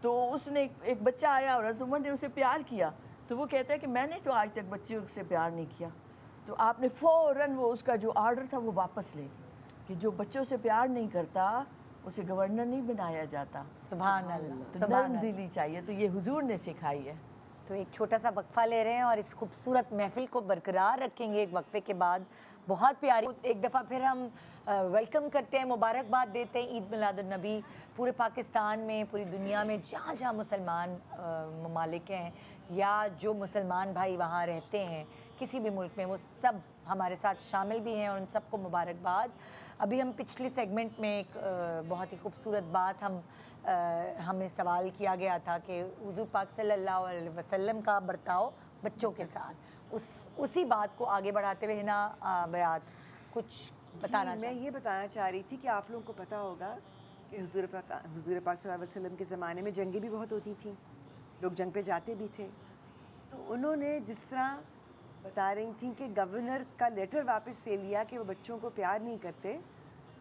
تو اس نے ایک بچہ آیا اور حضرت عمر نے اسے پیار کیا. تو وہ کہتا ہے کہ میں نے تو آج تک بچوں سے پیار نہیں کیا. تو آپ نے فوراً وہ اس کا جو آرڈر تھا وہ واپس لے کہ جو بچوں سے پیار نہیں کرتا اسے گورنر نہیں بنایا جاتا. سبحان اللہ. تو نرم دلی چاہیے, تو یہ حضور نے سکھائی ہے. تو ایک چھوٹا سا وقفہ لے رہے ہیں اور اس خوبصورت محفل کو برقرار رکھیں گے ایک وقفے کے بعد. بہت پیاری ایک دفعہ پھر ہم ویلکم کرتے ہیں, مبارکباد دیتے ہیں عید میلاد النبی پورے پاکستان میں, پوری دنیا میں جہاں جہاں مسلمان ممالک ہیں یا جو مسلمان بھائی وہاں رہتے ہیں کسی بھی ملک میں, وہ سب ہمارے ساتھ شامل بھی ہیں اور ان سب کو مبارکباد. ابھی ہم پچھلی سیگمنٹ میں ایک بہت ہی خوبصورت بات ہمیں سوال کیا گیا تھا کہ حضور پاک صلی اللہ علیہ وسلم کا برتاؤ بچوں کے ساتھ, اسی بات کو آگے بڑھاتے ہوئے نا بیات کچھ بتانا میں یہ بتانا چاہ رہی تھی کہ آپ لوگوں کو پتہ ہوگا کہ حضور پاک صلی اللہ علیہ وسلم کے زمانے میں جنگیں بھی بہت ہوتی تھیں, لوگ جنگ پہ جاتے بھی تھے. تو انہوں نے جس طرح بتا رہی تھیں کہ گورنر کا لیٹر واپس لے لیا کہ وہ بچوں کو پیار نہیں کرتے,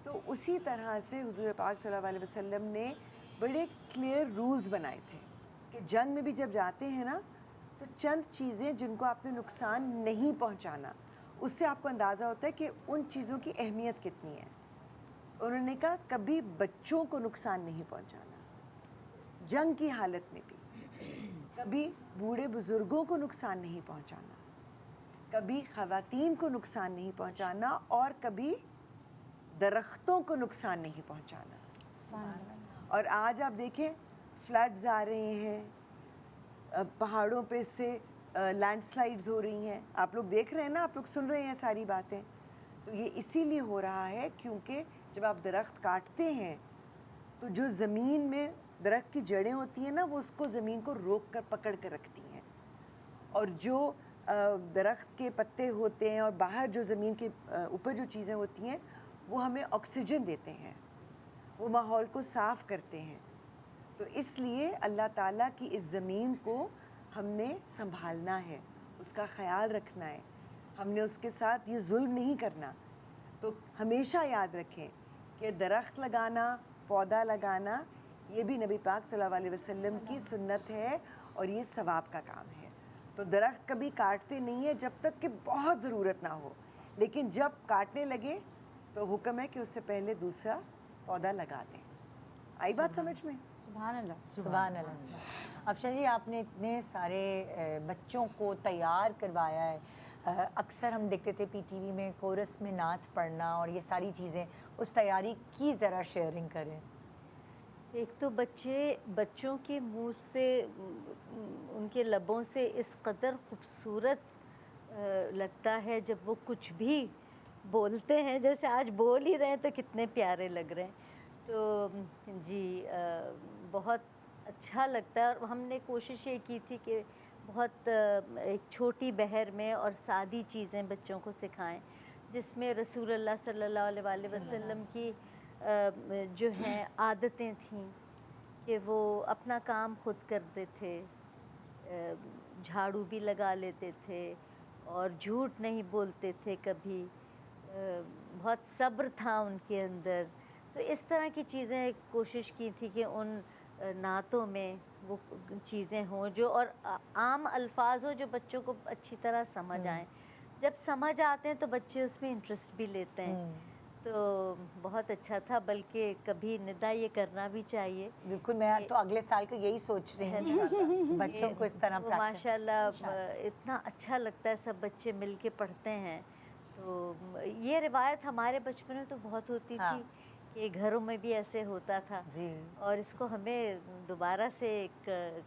تو اسی طرح سے حضور پاک صلی اللہ علیہ وسلم نے بڑے کلیئر رولز بنائے تھے کہ جنگ میں بھی جب جاتے ہیں نا تو چند چیزیں جن کو آپ نے نقصان نہیں پہنچانا, اس سے آپ کو اندازہ ہوتا ہے کہ ان چیزوں کی اہمیت کتنی ہے. انہوں نے کہا کبھی بچوں کو نقصان نہیں پہنچانا جنگ کی حالت میں بھی, کبھی بوڑھے بزرگوں کو نقصان نہیں پہنچانا, کبھی خواتین کو نقصان نہیں پہنچانا, اور کبھی درختوں کو نقصان نہیں پہنچانا. اور آج آپ دیکھیں فلڈز آ رہے ہیں, پہاڑوں پہ سے لینڈ سلائڈز ہو رہی ہیں, آپ لوگ دیکھ رہے ہیں نا, آپ لوگ سن رہے ہیں ساری باتیں. تو یہ اسی لیے ہو رہا ہے کیونکہ جب آپ درخت کاٹتے ہیں تو جو زمین میں درخت کی جڑیں ہوتی ہیں نا وہ اس کو زمین کو روک کر پکڑ کر رکھتی ہیں, اور جو درخت کے پتے ہوتے ہیں اور باہر جو زمین کے اوپر جو چیزیں ہوتی ہیں وہ ہمیں آکسیجن دیتے ہیں, وہ ماحول کو صاف کرتے ہیں. تو اس لیے اللہ تعالیٰ کی اس زمین کو ہم نے سنبھالنا ہے, اس کا خیال رکھنا ہے, ہم نے اس کے ساتھ یہ ظلم نہیں کرنا. تو ہمیشہ یاد رکھیں کہ درخت لگانا, پودا لگانا یہ بھی نبی پاک صلی اللہ علیہ وسلم کی سنت ہے اور یہ ثواب کا کام ہے. تو درخت کبھی کاٹتے نہیں ہیں جب تک کہ بہت ضرورت نہ ہو, لیکن جب کاٹنے لگے تو حکم ہے کہ اس سے پہلے دوسرا پودا لگا دیں. آئی بات سمجھ میں؟ سبحان اللہ. سبحان اللہ. افشاں جی آپ نے اتنے سارے بچوں کو تیار کروایا ہے, اکثر ہم دیکھتے تھے پی ٹی وی میں کورس میں نعت پڑھنا اور یہ ساری چیزیں, اس تیاری کی ذرا شیئرنگ کریں. ایک تو بچوں کے منہ سے, ان کے لبوں سے اس قدر خوبصورت لگتا ہے جب وہ کچھ بھی بولتے ہیں, جیسے آج بول ہی رہے ہیں تو کتنے پیارے لگ رہے ہیں. تو جی بہت اچھا لگتا ہے. اور ہم نے کوشش یہ کی تھی کہ بہت ایک چھوٹی بہر میں اور سادی چیزیں بچوں کو سکھائیں, جس میں رسول اللہ صلی اللہ علیہ وآلہ وسلم کی جو ہیں عادتیں تھیں کہ وہ اپنا کام خود کرتے تھے, جھاڑو بھی لگا لیتے تھے اور جھوٹ نہیں بولتے تھے کبھی, بہت صبر تھا ان کے اندر. تو اس طرح کی چیزیں کوشش کی تھی کہ ان نعتوں میں وہ چیزیں ہوں جو, اور عام الفاظ ہو جو بچوں کو اچھی طرح سمجھ آئیں. جب سمجھ آتے ہیں تو بچے اس میں انٹرسٹ بھی لیتے ہیں. تو بہت اچھا تھا, بلکہ کبھی ندا یہ کرنا بھی چاہیے. بالکل, میں تو اگلے سال کا یہی سوچ رہی ہوں بچوں کو اس طرح ماشاء اللہ اتنا اچھا لگتا ہے, سب بچے مل کے پڑھتے ہیں. تو یہ روایت ہمارے بچپن میں تو بہت ہوتی تھی کہ گھروں میں بھی ایسے ہوتا تھا جی, اور اس کو ہمیں دوبارہ سے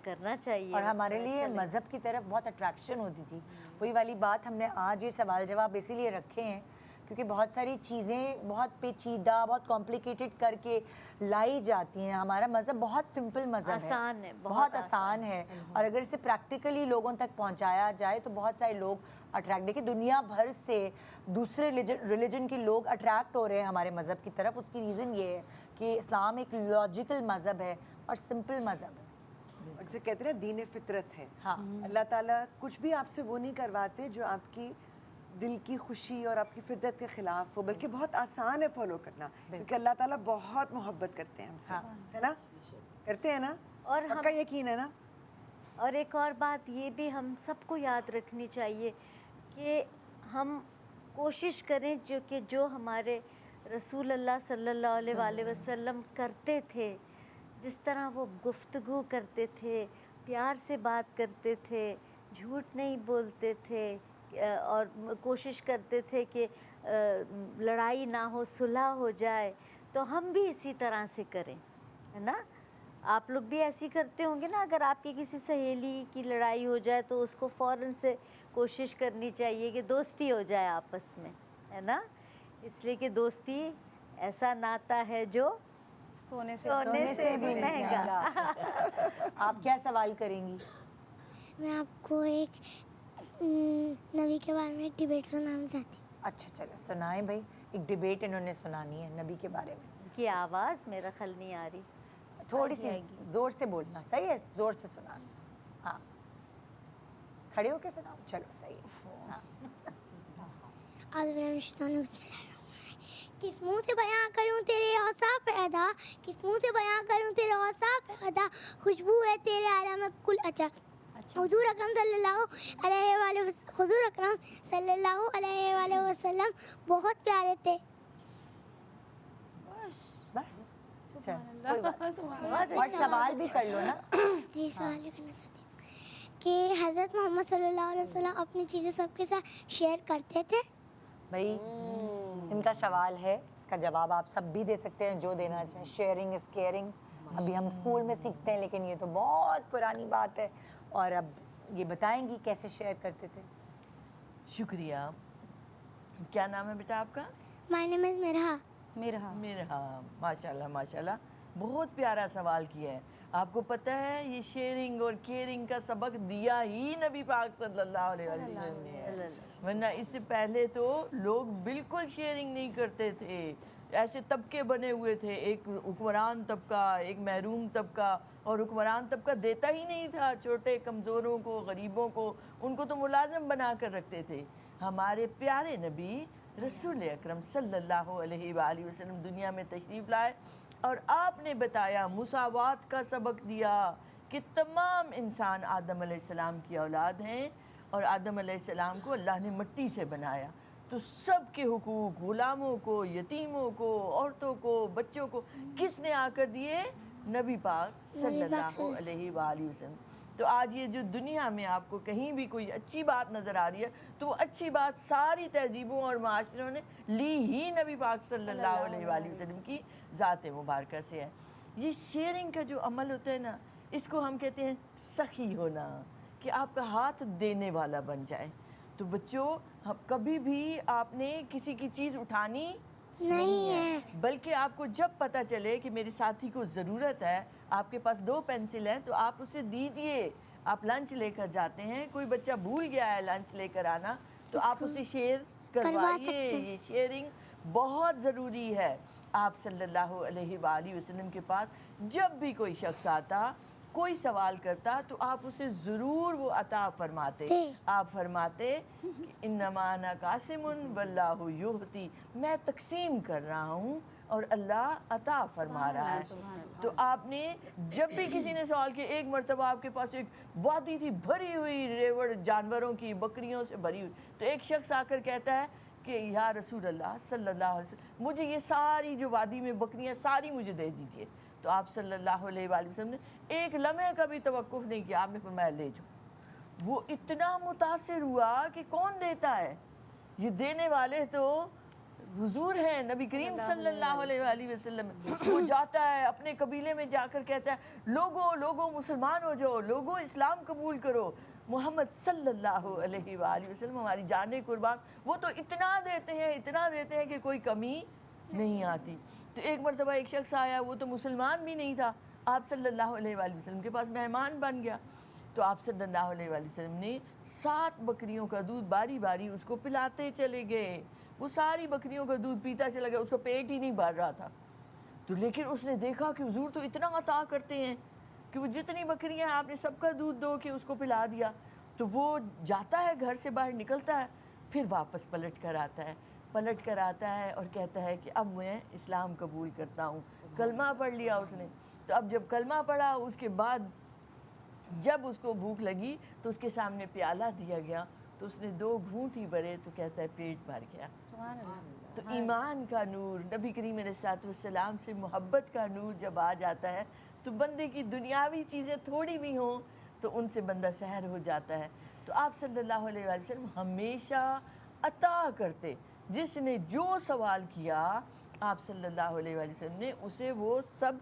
کرنا چاہیے. اور ہمارے لیے مذہب کی طرف بہت اٹریکشن ہوتی تھی. وہی والی بات ہم نے آج یہ سوال جواب اسی لیے رکھے ہیں کیونکہ بہت ساری چیزیں بہت پیچیدہ بہت کمپلیکیٹڈ کر کے لائی جاتی ہیں. ہمارا مذہب بہت سمپل مذہب ہے, آسان ہے, بہت آسان ہے, اور اگر اسے پریکٹیکلی لوگوں تک پہنچایا جائے تو بہت سارے لوگ اٹریکٹ, دیکھیں دنیا بھر سے دوسرے ریلیجن کے لوگ اٹریکٹ ہو رہے ہیں ہمارے مذہب کی طرف. اس کی ریزن یہ ہے کہ اسلام ایک لاجیکل مذہب ہے اور سمپل مذہب ہے. جسے کہتے ہیں دین فطرت ہے. ہاں, اللہ تعالیٰ کچھ بھی آپ سے وہ نہیں کرواتے جو آپ کی دل کی خوشی اور آپ کی فطرت کے خلاف ہو, بلکہ بہت آسان ہے فالو کرنا, کیونکہ اللہ تعالیٰ بہت محبت کرتے ہیں ہم سے, ہے نا, کرتے ہیں نا, اور پکا یقین ہے نا. اور ایک اور بات یہ بھی ہم سب کو یاد رکھنی چاہیے کہ ہم کوشش کریں جو ہمارے رسول اللہ صلی اللہ علیہ وآلہ وسلم کرتے تھے, جس طرح وہ گفتگو کرتے تھے, پیار سے بات کرتے تھے, جھوٹ نہیں بولتے تھے, اور کوشش کرتے تھے کہ لڑائی نہ ہو, صلح ہو جائے, تو ہم بھی اسی طرح سے کریں, ہے نا. آپ لوگ بھی ایسی کرتے ہوں گے نا. اگر آپ کی کسی سہیلی کی لڑائی ہو جائے تو اس کو فوراً سے کوشش کرنی چاہیے کہ دوستی ہو جائے آپس میں, ہے نا. اس لیے کہ دوستی ایسا ناتا ہے جو سونے سے بھی مہنگا. آپ کیا سوال کریں گی؟ میں آپ کو ایک نبی کے بارے میں ایک ڈیبیٹ سنانا چاہتی ہوں. اچھا چلو سنائیں بھائی, ایک ڈیبیٹ انہوں نے سنانی ہے نبی کے بارے میں. ان کی آواز میرا خیال نہیں آ رہی, تھوڑی سی زور سے بولنا, صحیح ہے, زور سے سنانا. ہاں, کھڑے ہو کے سناؤ, چلو صحیح ہے. ہاں, اعوذ باللہ من الشیطان الرجیم. بسم اللہ الرحمن الرحیم. کس منہ سے بیاں کروں تیرے اوصاف ادا, کس منہ سے بیاں کروں تیرے اوصاف ادا, خوشبو ہے تیرے عالم کل اچھا. حضور اکرم صلی اللہ علیہ وآلہ حضور اکرم صلی اللہ علیہ وآلہ وسلم بہت پیارے تھے. بس اور سوال بھی کر لو نا. جی سوال یہ کرنا چاہتی ہوں کہ حضرت محمد صلی اللہ علیہ وسلم اپنی چیزیں سب کے ساتھ شیئر کرتے تھے. بھائی ان کا سوال ہے, اس کا جواب آپ سب بھی دے سکتے ہیں جو دینا چاہیں. شیئرنگ از کیئرنگ, ابھی ہم اسکول میں سیکھتے ہیں, لیکن یہ تو بہت پرانی بات ہے. اور اب یہ بتائیں گی کیسے شیئر کرتے تھے. شکریہ. کیا نام ہے بیٹا آپ کا؟ مائی نیم از مرحا. میرا ماشاءاللہ ماشاءاللہ, بہت پیارا سوال کیا ہے. آپ کو پتہ ہے یہ شیئرنگ اور کیئرنگ کا سبق دیا ہی نبی پاک صلی اللہ علیہ وسلم نے ہے, ورنہ اس سے پہلے تو لوگ بالکل شیئرنگ نہیں کرتے تھے. ایسے طبقے بنے ہوئے تھے, ایک حکمران طبقہ, ایک محروم طبقہ, اور حکمران طبقہ دیتا ہی نہیں تھا چھوٹے کمزوروں کو, غریبوں کو, ان کو تو ملازم بنا کر رکھتے تھے. ہمارے پیارے نبی رسول اکرم صلی اللہ علیہ وآلہ وسلم دنیا میں تشریف لائے اور آپ نے بتایا, مساوات کا سبق دیا کہ تمام انسان آدم علیہ السلام کی اولاد ہیں, اور آدم علیہ السلام کو اللہ نے مٹی سے بنایا, تو سب کے حقوق غلاموں کو, یتیموں کو, عورتوں کو, بچوں کو کس نے آ کر دیے؟ نبی پاک صلی اللہ علیہ وآلہ وسلم. تو آج یہ جو دنیا میں آپ کو کہیں بھی کوئی اچھی بات نظر آ رہی ہے تو وہ اچھی بات ساری تہذیبوں اور معاشروں نے لی ہی نبی پاک صلی اللہ علیہ وآلہ وسلم کی ذات مبارکہ سے ہے. یہ شیئرنگ کا جو عمل ہوتا ہے نا, اس کو ہم کہتے ہیں سخی ہونا, کہ آپ کا ہاتھ دینے والا بن جائے. تو بچوں, کبھی بھی آپ نے کسی کی چیز اٹھانی نہیں ہے, بلکہ آپ کو جب پتہ چلے کہ میرے ساتھی کو ضرورت ہے, آپ کے پاس 2 پینسل ہیں تو آپ اسے دیجئے. آپ لنچ لے کر جاتے ہیں, کوئی بچہ بھول گیا ہے لنچ لے کر آنا, تو آپ اسے شیئر کروائیے. یہ شیئرنگ بہت ضروری ہے. آپ صلی اللہ علیہ وآلہ وسلم کے پاس جب بھی کوئی شخص آتا, کوئی سوال کرتا, تو آپ اسے ضرور وہ عطا فرماتے. آپ فرماتے انما انا قاسم واللہ یعطی, میں تقسیم کر رہا ہوں اور اللہ عطا فرما رہا ہے. تو آپ نے جب بھی کسی نے سوال کیا, ایک مرتبہ آپ کے پاس ایک وادی تھی بھری ہوئی ریوڑ جانوروں کی, بکریوں سے بھری ہوئی, تو ایک شخص آ کر کہتا ہے کہ یا رسول اللہ صلی اللہ علیہ وسلم, مجھے یہ ساری جو وادی میں بکریاں ساری مجھے دے دیجئے. تو آپ صلی اللہ علیہ وآلہ وسلم نے ایک لمحے کا بھی توقف نہیں کیا, آپ نے فرمایا لے جاؤ. وہ اتنا متاثر ہوا کہ کون دیتا ہے, یہ دینے والے تو حضور ہیں نبی کریم صلی اللہ علیہ وآلہ وسلم. وہ جاتا ہے اپنے قبیلے میں جا کر کہتا ہے لوگوں مسلمان ہو جاؤ, لوگوں اسلام قبول کرو. محمد صلی اللہ علیہ وآلہ وسلم ہماری جانیں قربان, وہ تو اتنا دیتے ہیں کہ کوئی کمی نہیں آتی. تو ایک مرتبہ ایک شخص آیا, وہ تو مسلمان بھی نہیں تھا, آپ صلی اللہ علیہ وآلہ وسلم کے پاس مہمان بن گیا. تو آپ صلی اللہ علیہ وآلہ وسلم نے 7 بکریوں کا دودھ باری باری اس کو پلاتے چلے گئے. وہ ساری بکریوں کا دودھ پیتا چلا گیا, اس کا پیٹ ہی نہیں بھر رہا تھا. تو لیکن اس نے دیکھا کہ حضور تو اتنا عطا کرتے ہیں کہ وہ جتنی بکریاں ہیں آپ نے سب کا دودھ دو کہ اس کو پلا دیا. تو وہ جاتا ہے, گھر سے باہر نکلتا ہے, پھر واپس پلٹ کر آتا ہے اور کہتا ہے کہ اب میں اسلام قبول کرتا ہوں. کلمہ پڑھ لیا اس نے. تو اب جب کلمہ پڑھا, اس کے بعد جب اس کو بھوک لگی تو اس کے سامنے پیالہ دیا گیا, تو اس نے 2 گھونٹ ہی بھرے, تو کہتا ہے پیٹ بھر گیا. تو ایمان کا نور, نبی کریم علیہ السلام سے محبت کا نور جب آ جاتا ہے تو بندے کی دنیاوی چیزیں تھوڑی بھی ہوں تو ان سے بندہ سحر ہو جاتا ہے. تو آپ صلی اللہ علیہ وآلہ وسلم ہمیشہ عطا کرتے. جس نے جو سوال کیا آپ صلی اللہ علیہ وآلہ وسلم نے اسے وہ سب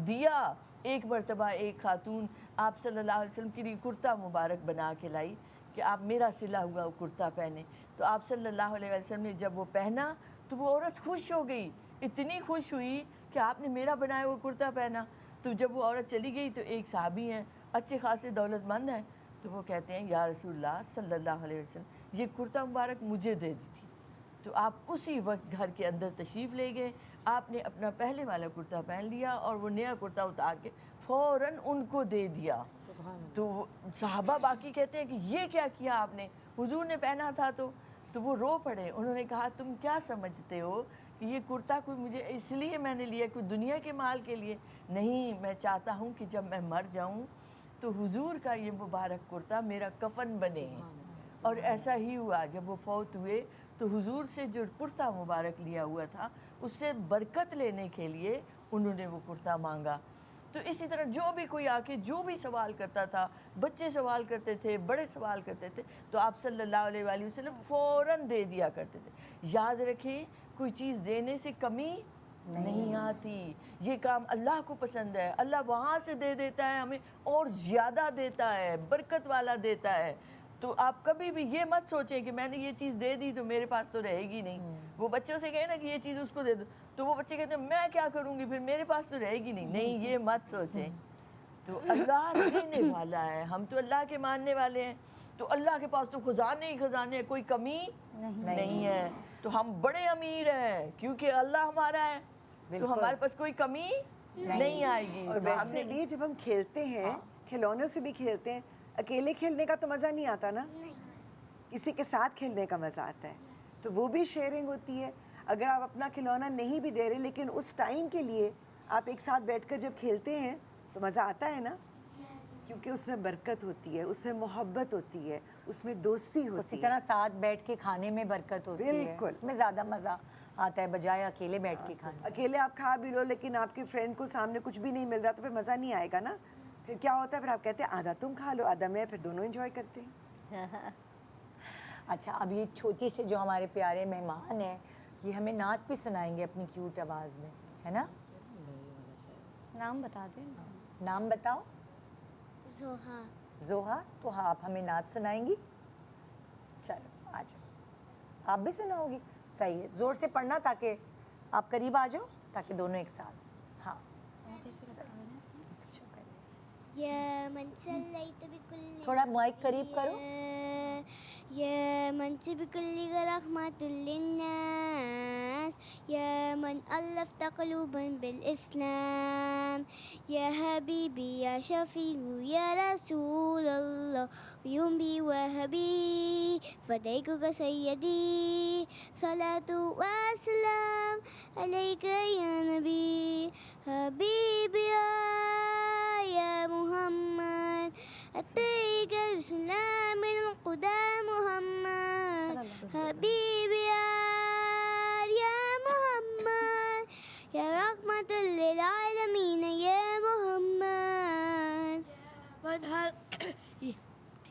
دیا. ایک مرتبہ ایک خاتون آپ صلی اللہ علیہ وسلم کے لیے کرتا مبارک بنا کے لائی کہ آپ میرا سلا ہوا وہ کرتا پہنے. تو آپ صلی اللہ علیہ وآلہ وسلم نے جب وہ پہنا تو وہ عورت خوش ہو گئی, اتنی خوش ہوئی کہ آپ نے میرا بنایا ہوا کرتا پہنا. تو جب وہ عورت چلی گئی تو ایک صحابی ہیں, اچھے خاصے دولت مند ہیں, تو وہ کہتے ہیں یا رسول اللہ صلی اللہ علیہ وسلم یہ کرتا مبارک مجھے دے دی تھی. تو آپ اسی وقت گھر کے اندر تشریف لے گئے, آپ نے اپنا پہلے والا کرتا پہن لیا اور وہ نیا کرتا اتار کے فوراً ان کو دے دیا. تو صحابہ باقی کہتے ہیں کہ یہ کیا کیا آپ نے, حضور نے پہنا تھا. تو وہ رو پڑے. انہوں نے کہا تم کیا سمجھتے ہو کہ یہ کرتا کوئی مجھے اس لیے میں نے لیا کوئی دنیا کے مال کے لیے نہیں, میں چاہتا ہوں کہ جب میں مر جاؤں تو حضور کا یہ مبارک کرتا میرا کفن بنے. اور ایسا ہی ہوا. جب وہ فوت ہوئے تو حضور سے جو کرتا مبارک لیا ہوا تھا اس سے برکت لینے کے لیے انہوں نے وہ کرتا مانگا. تو اسی طرح جو بھی کوئی آ کے جو بھی سوال کرتا تھا, بچے سوال کرتے تھے, بڑے سوال کرتے تھے, تو آپ صلی اللہ علیہ وآلہ وسلم فوراً دے دیا کرتے تھے. یاد رکھیں کوئی چیز دینے سے کمی نہیں آتی. یہ کام اللہ کو پسند ہے. اللہ وہاں سے دے دیتا ہے ہمیں اور زیادہ دیتا ہے, برکت والا دیتا ہے. تو آپ کبھی بھی یہ مت سوچیں کہ میں نے یہ چیز دے دی تو میرے پاس تو رہے گی نہیں. وہ بچوں سے کہیں نا کہ یہ چیز اس کو دے دو تو وہ بچے کہتے ہیں میں کیا کروں گی پھر میرے پاس تو رہے گی نہیں. نہیں, یہ مت سوچیں. تو اللہ دینے والا ہے, ہم تو اللہ کے ماننے والے ہیں. تو اللہ کے پاس تو خزانے ہی خزانے ہیں, کوئی کمی نہیں ہے. تو ہم بڑے امیر ہیں کیونکہ اللہ ہمارا ہے, تو ہمارے پاس کوئی کمی نہیں آئے گی. اور ویسے بھی جب ہم کھیلتے ہیں کھلونوں سے بھی کھیلتے ہیں, اکیلے کھیلنے کا تو مزہ نہیں آتا نا, کسی کے ساتھ کھیلنے کا مزہ آتا ہے. تو وہ بھی شیئرنگ ہوتی ہے. اگر آپ اپنا کھلونا نہیں بھی دے رہے لیکن اس ٹائم کے لیے آپ ایک ساتھ بیٹھ کر جب کھیلتے ہیں تو مزہ آتا ہے نا, کیونکہ اس میں برکت ہوتی ہے, اس میں محبت ہوتی ہے, اس میں دوستی ہوتی ہے. اسی طرح ساتھ بیٹھ کے کھانے میں برکت ہوتی ہے, بالکل. اس میں زیادہ مزہ آتا ہے بجائے اکیلے بیٹھ کے کھانے. اکیلے آپ کھا بھی لو لیکن آپ کے فرینڈ کو سامنے کچھ بھی نہیں مل رہا تو پھر مزہ نہیں آئے گا نا. پھر کیا ہوتا ہے, پھر آپ کہتے ہیں آدھا تم کھا لو آدھا میں, پھر دونوں انجوائے کرتے ہیں. اچھا, اب یہ چھوٹی سے جو ہمارے پیارے مہمان ہیں یہ ہمیں نعت بھی سنائیں گے اپنی کیوٹ آواز میں, ہے نا؟ نام بتا دیں. نام بتاؤ. زوہا. زوہا. تو ہاں آپ ہمیں نعت سنائیں گی. چلو آ جاؤ, آپ بھی سناؤ گی. صحیح ہے, زور سے پڑھنا تاکہ آپ قریب آ جاؤ تاکہ دونوں ایک ساتھ. ہاں یا من صلیت بکل تھوڑا مائک قریب کرو. یا من بکل رحمت للناس, یا من الفت قلوبا بالاسلام, یا حبیبی یا شفیع یا رسول اللہ یومی و حبی فدیکک سیدی صلاۃ و سلام علیک یا نبی حبیبی یا محمد اتیک بسم اللہ من خدا محمد حبیبی یا محمد یا رحمت للعالمین یا محمد.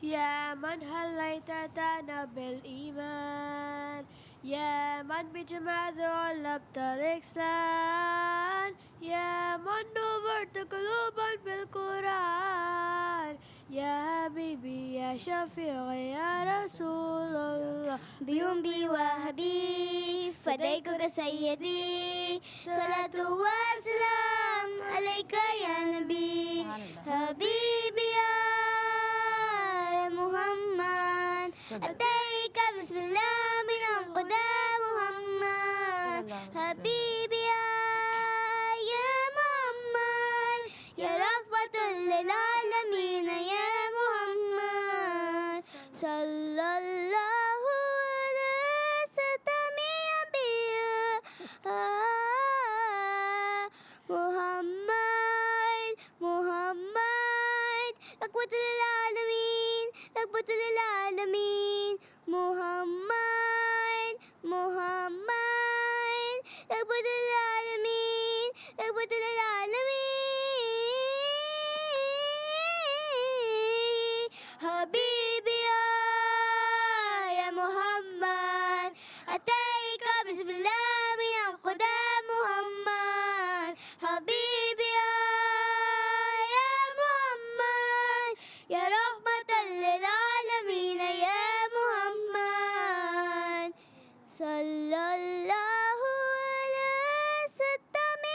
یا من حلیت دانا بالایمان, يا من بجماعه الأبطال إكسلان يا من نورت قلوبا بالقرآن يا حبيبي يا شفيعي يا رسول الله بيومي وحبيب فديك سيدي صلاة وسلام عليك يا نبي حبيبي يا محمد أتيك بسم الله من قدام محمد حبيبي يا محمد يا رغبة للعالمين يا محمد صلى الله على سيدنا محمد محمد رغبة للعالمين رغبة للعالمين محمد محمد رغبة للعالمين رغبة للعالمين حبيبي يا محمد أتيك بسم الله من قدام محمد حبيبي يا محمد يا رحمة للعالمين يا محمد صلى الله على سيدنا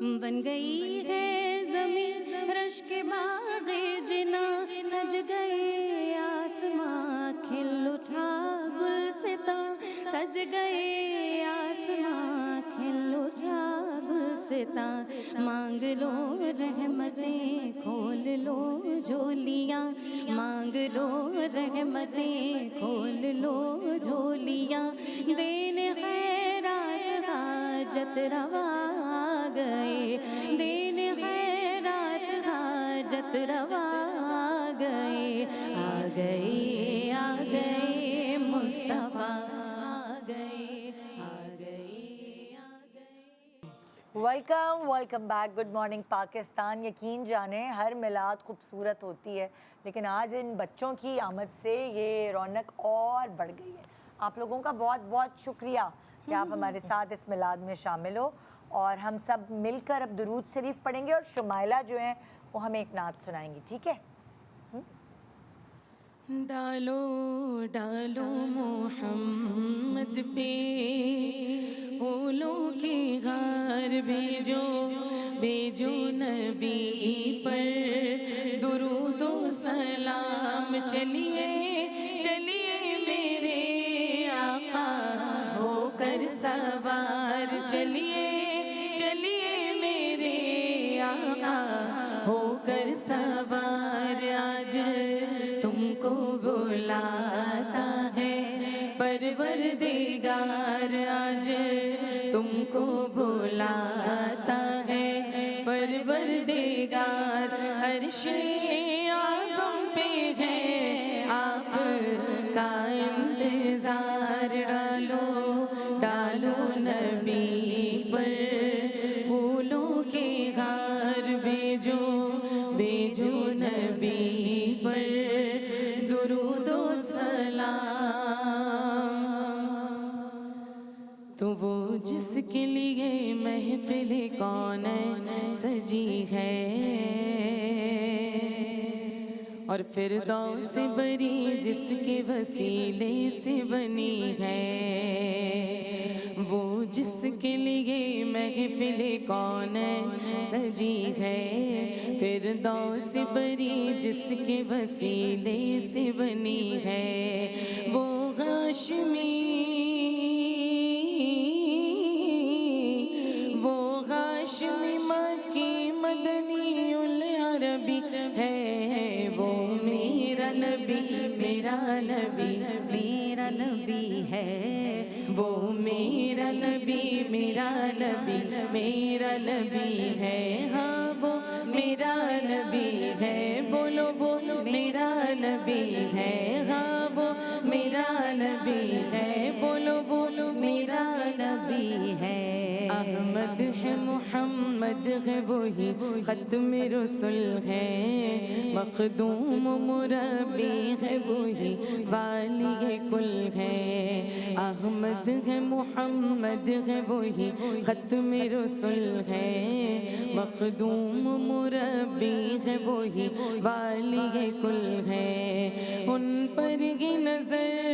بن گئی ہے زمین رش کے باغ جنا، سج گئے آسماں کھل اٹھا گلستاں، سج گئے آسماں کھل اٹھا گلستاں، مانگ لو رحمتیں کھول لو جھولیاں، مانگ لو رحمتیں کھول لو جھولیاں، دین خیرات حاجت روا آ گئے، دین خیرات حاجت روا آ گئے، آ گئے آ گئے مصطفیٰ آ گئے، آ گئے آ گئے۔ Welcome back, good morning Pakistan. یقین جانیں ہر میلاد خوبصورت ہوتی ہے، لیکن آج ان بچوں کی آمد سے یہ رونق اور بڑھ گئی ہے۔ آپ لوگوں کا بہت بہت شکریہ کہ آپ ہمارے ساتھ اس میلاد میں شامل ہو، اور ہم سب مل کر اب درود شریف پڑھیں گے، اور شمائلہ جو ہیں وہ ہمیں ایک نعت سنائیں گی، ٹھیک ہے؟ ڈالو ڈالو محمد پہ پھولوں کے غار، بھیجو بھیجو نبی پر درود و سلام، چلیے چلیے میرے آقا ہو کر سوار، چلیے چلیے میرے آقا ہو کر سوار، آج تم کو بلاتا ہے پروردگار، آج تم کو بلاتا ہے پروردگار، عرش اعظم پہ ہے آپ کا انتظار، ڈالو ڈالو نبی پر پھولوں کے غار، بھیجو بھیجو نبی پر درود و سلام، تو وہ جس کے لیے محفل کون سجی ہے، اور فردوس بری جس کے وسیلے سے بنی ہے، وہ جس کے لیے محفل کون سجی ہے، فردوس بری جس کے وسیلے سے بنی ہے، وہ ہاشمی مکی مدنی العربی ہے، وہ میرا نبی میرا نبی میرا نبی ہے، وہ میرا نبی میرا نبی میرا نبی ہے، ہاں وہ میرا نبی ہے، بولو وہ میرا نبی ہے، ہاں وہ میرا نبی ہے، بولو وہ میرا نبی ہے، احمد ہے محمد ہے وہی ختم رسول ہے، مخدوم مربی ہے وہی والی کل ہے، احمد ہے محمد ہے وہی ختم رسول ہے، مخدوم مربی ہے وہی والی کل ہے، ان پر ہی نظر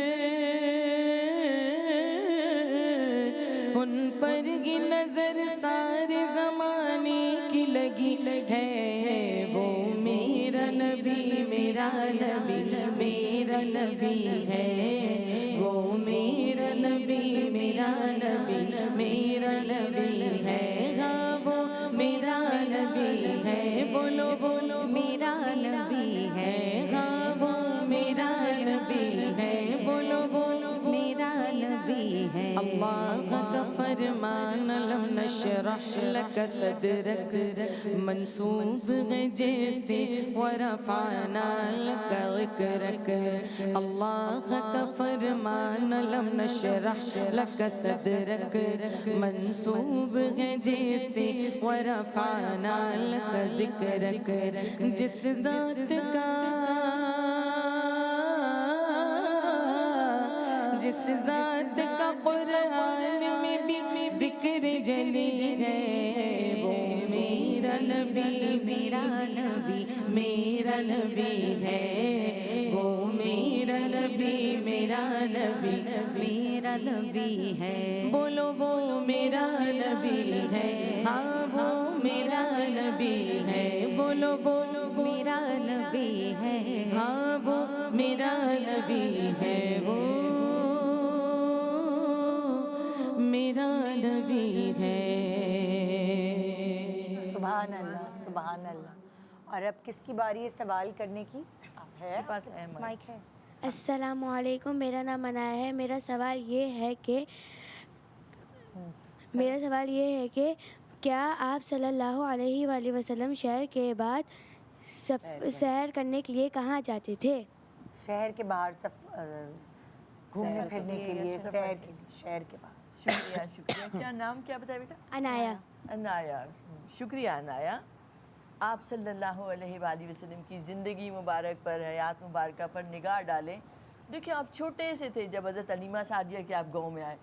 ان پر ہی نظر سارے زمانے کی لگی ہے، وہ میرا نبی میرا نبی میرا نبی ہے، وہ میرا نبی میرا نبی میرا نبی ہے، ہاں وہ میرا نبی ہے، بولو بولو میرا نبی ہے، ہاں وہ میرا نبی ہے، بولو بولو میرا نبی ہے، اللہ کا فرمان لم نشرح لک صدرک منصوب ہے جیسے ورفعنا لک ذکرک، اللہ کا فرمان لم نشرح لک صدرک منصوب ہے جیسے ورفعنا لک ذکرک، جس ذات کا جس ذات کا قرآن میں بھی ذکر جلی ہے، وہ میرا نبی میرا نبی میرا نبی ہے، وہ میرا نبی میرا نبی میرا نبی ہے، بولو وہ میرا نبی ہے، ہاں وہ میرا نبی ہے، بولو وہ میرا نبی ہے، ہاں وہ میرا نبی ہے، وہ میرا نبی ہے۔ سبحان اللہ، سبحان اللہ۔ اور اب کس کی باری ہے سوال کرنے کی؟ اب ہے پاس مائک ہے۔ السلام علیکم، میرا نام منایا ہے۔ میرا سوال یہ ہے کہ کیا آپ صلی اللہ علیہ وآلہ وسلم شہر کے بعد سیر کرنے کے لیے کہاں جاتے تھے؟ شہر کے باہر گھومنے پھرنے کے لیے، سیر کے لیے، شہر کے باہر۔ شکریہ شکریہ۔ کیا نام کیا بتایا بیٹا؟ انایا۔ انایا، شکریہ انایا۔ آپ صلی اللہ علیہ وآلہ وسلم کی زندگی مبارک پر، حیات مبارکہ پر نگاہ ڈالیں۔ دیکھیں آپ چھوٹے سے تھے جب حضرت حلیمہ سعدیہ کے آپ گاؤں میں آئے،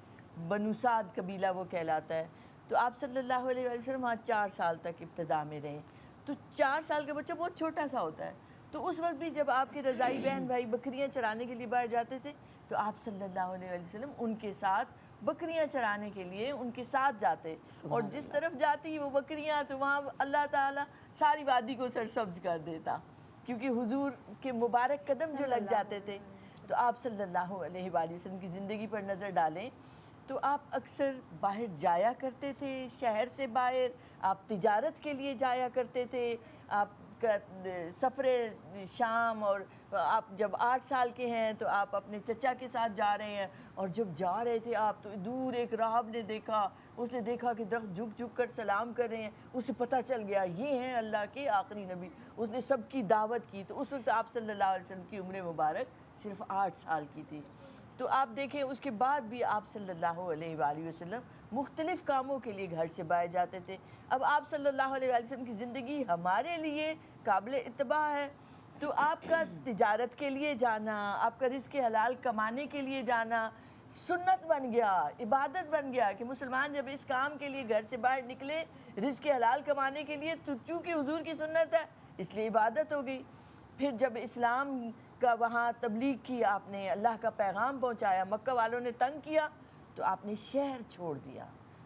بنو سعد قبیلہ وہ کہلاتا ہے، تو آپ صلی اللہ علیہ وآلہ وسلم وہاں 4 سال تک ابتدا میں رہے۔ تو 4 سال کا بچہ بہت چھوٹا سا ہوتا ہے، تو اس وقت بھی جب آپ کے رضائی بہن بھائی بکریاں چرانے کے لیے باہر جاتے تھے تو آپ صلی اللہ علیہ وآلہ وسلم ان کے ساتھ بکریاں چرانے کے لیے ان کے ساتھ جاتے، اور جس طرف جاتی وہ بکریاں تو وہاں اللہ تعالیٰ ساری وادی کو سرسبز کر دیتا، کیونکہ حضور کے مبارک قدم جو لگ جاتے تھے۔ تو آپ صلی اللہ علیہ وآلہ وسلم کی زندگی پر نظر ڈالیں تو آپ اکثر باہر جایا کرتے تھے، شہر سے باہر آپ تجارت کے لیے جایا کرتے تھے، آپ کا سفر شام، اور آپ جب 8 سال کے ہیں تو آپ اپنے چچا کے ساتھ جا رہے ہیں، اور جب جا رہے تھے آپ تو دور ایک راہب نے دیکھا، اس نے دیکھا کہ درخت جھک جھک کر سلام کر رہے ہیں، اسے پتہ چل گیا یہ ہیں اللہ کے آخری نبی، اس نے سب کی دعوت کی۔ تو اس وقت آپ صلی اللہ علیہ وسلم کی عمر مبارک صرف 8 سال کی تھی۔ تو آپ دیکھیں اس کے بعد بھی آپ صلی اللہ علیہ وآلہ وسلم مختلف کاموں کے لیے گھر سے باہر جاتے تھے۔ اب آپ صلی اللہ علیہ وآلہ وسلم کی زندگی ہمارے لیے قابل اتباع ہے، تو آپ کا تجارت کے لیے جانا، آپ کا رزق حلال کمانے کے لیے جانا سنت بن گیا، عبادت بن گیا، کہ مسلمان جب اس کام کے لیے گھر سے باہر نکلے رزق حلال کمانے کے لیے تو چونکہ حضور کی سنت ہے اس لیے عبادت ہو گئی۔ پھر جب اسلام کا وہاں تبلیغ کی، آپ نے اللہ کا پیغام پہنچایا، مکہ والوں نے تنگ کیا تو آپ نے شہر چھوڑ دیا،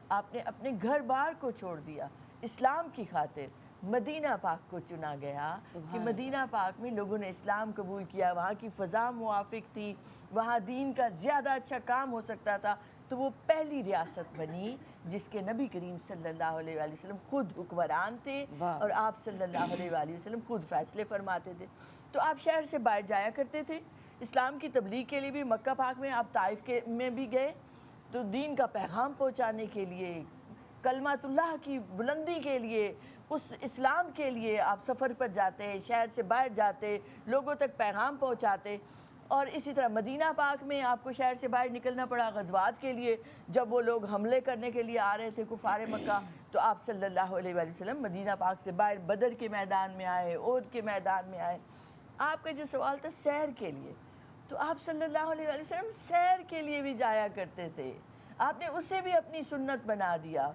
آپ نے اپنے گھر بار کو چھوڑ دیا، اسلام کی خاطر مدینہ پاک کو چنا گیا کہ مدینہ پاک میں لوگوں نے اسلام قبول کیا، وہاں کی فضا موافق تھی، وہاں دین کا زیادہ اچھا کام ہو سکتا تھا، تو وہ پہلی ریاست بنی جس کے نبی کریم صلی اللہ علیہ وآلہ وسلم خود حکمران تھے اور آپ صلی اللہ علیہ وآلہ وسلم خود فیصلے فرماتے تھے۔ تو آپ شہر سے باہر جایا کرتے تھے اسلام کی تبلیغ کے لیے بھی، مکہ پاک میں آپ طائف میں بھی گئے تو دین کا پیغام پہنچانے کے لیے، کلمات اللہ کی بلندی کے لیے، اس اسلام کے لیے آپ سفر پر جاتے، شہر سے باہر جاتے، لوگوں تک پیغام پہنچاتے۔ اور اسی طرح مدینہ پاک میں آپ کو شہر سے باہر نکلنا پڑا غزوات کے لیے، جب وہ لوگ حملے کرنے کے لیے آ رہے تھے کفار مکہ، تو آپ صلی اللہ علیہ وآلہ وسلم مدینہ پاک سے باہر بدر کے میدان میں آئے، احد کے میدان میں آئے۔ آپ کا جو سوال تھا سیر کے لیے، تو آپ صلی اللہ علیہ وآلہ وسلم سیر کے لیے بھی جایا کرتے تھے، آپ نے اسے بھی اپنی سنت بنا دیا۔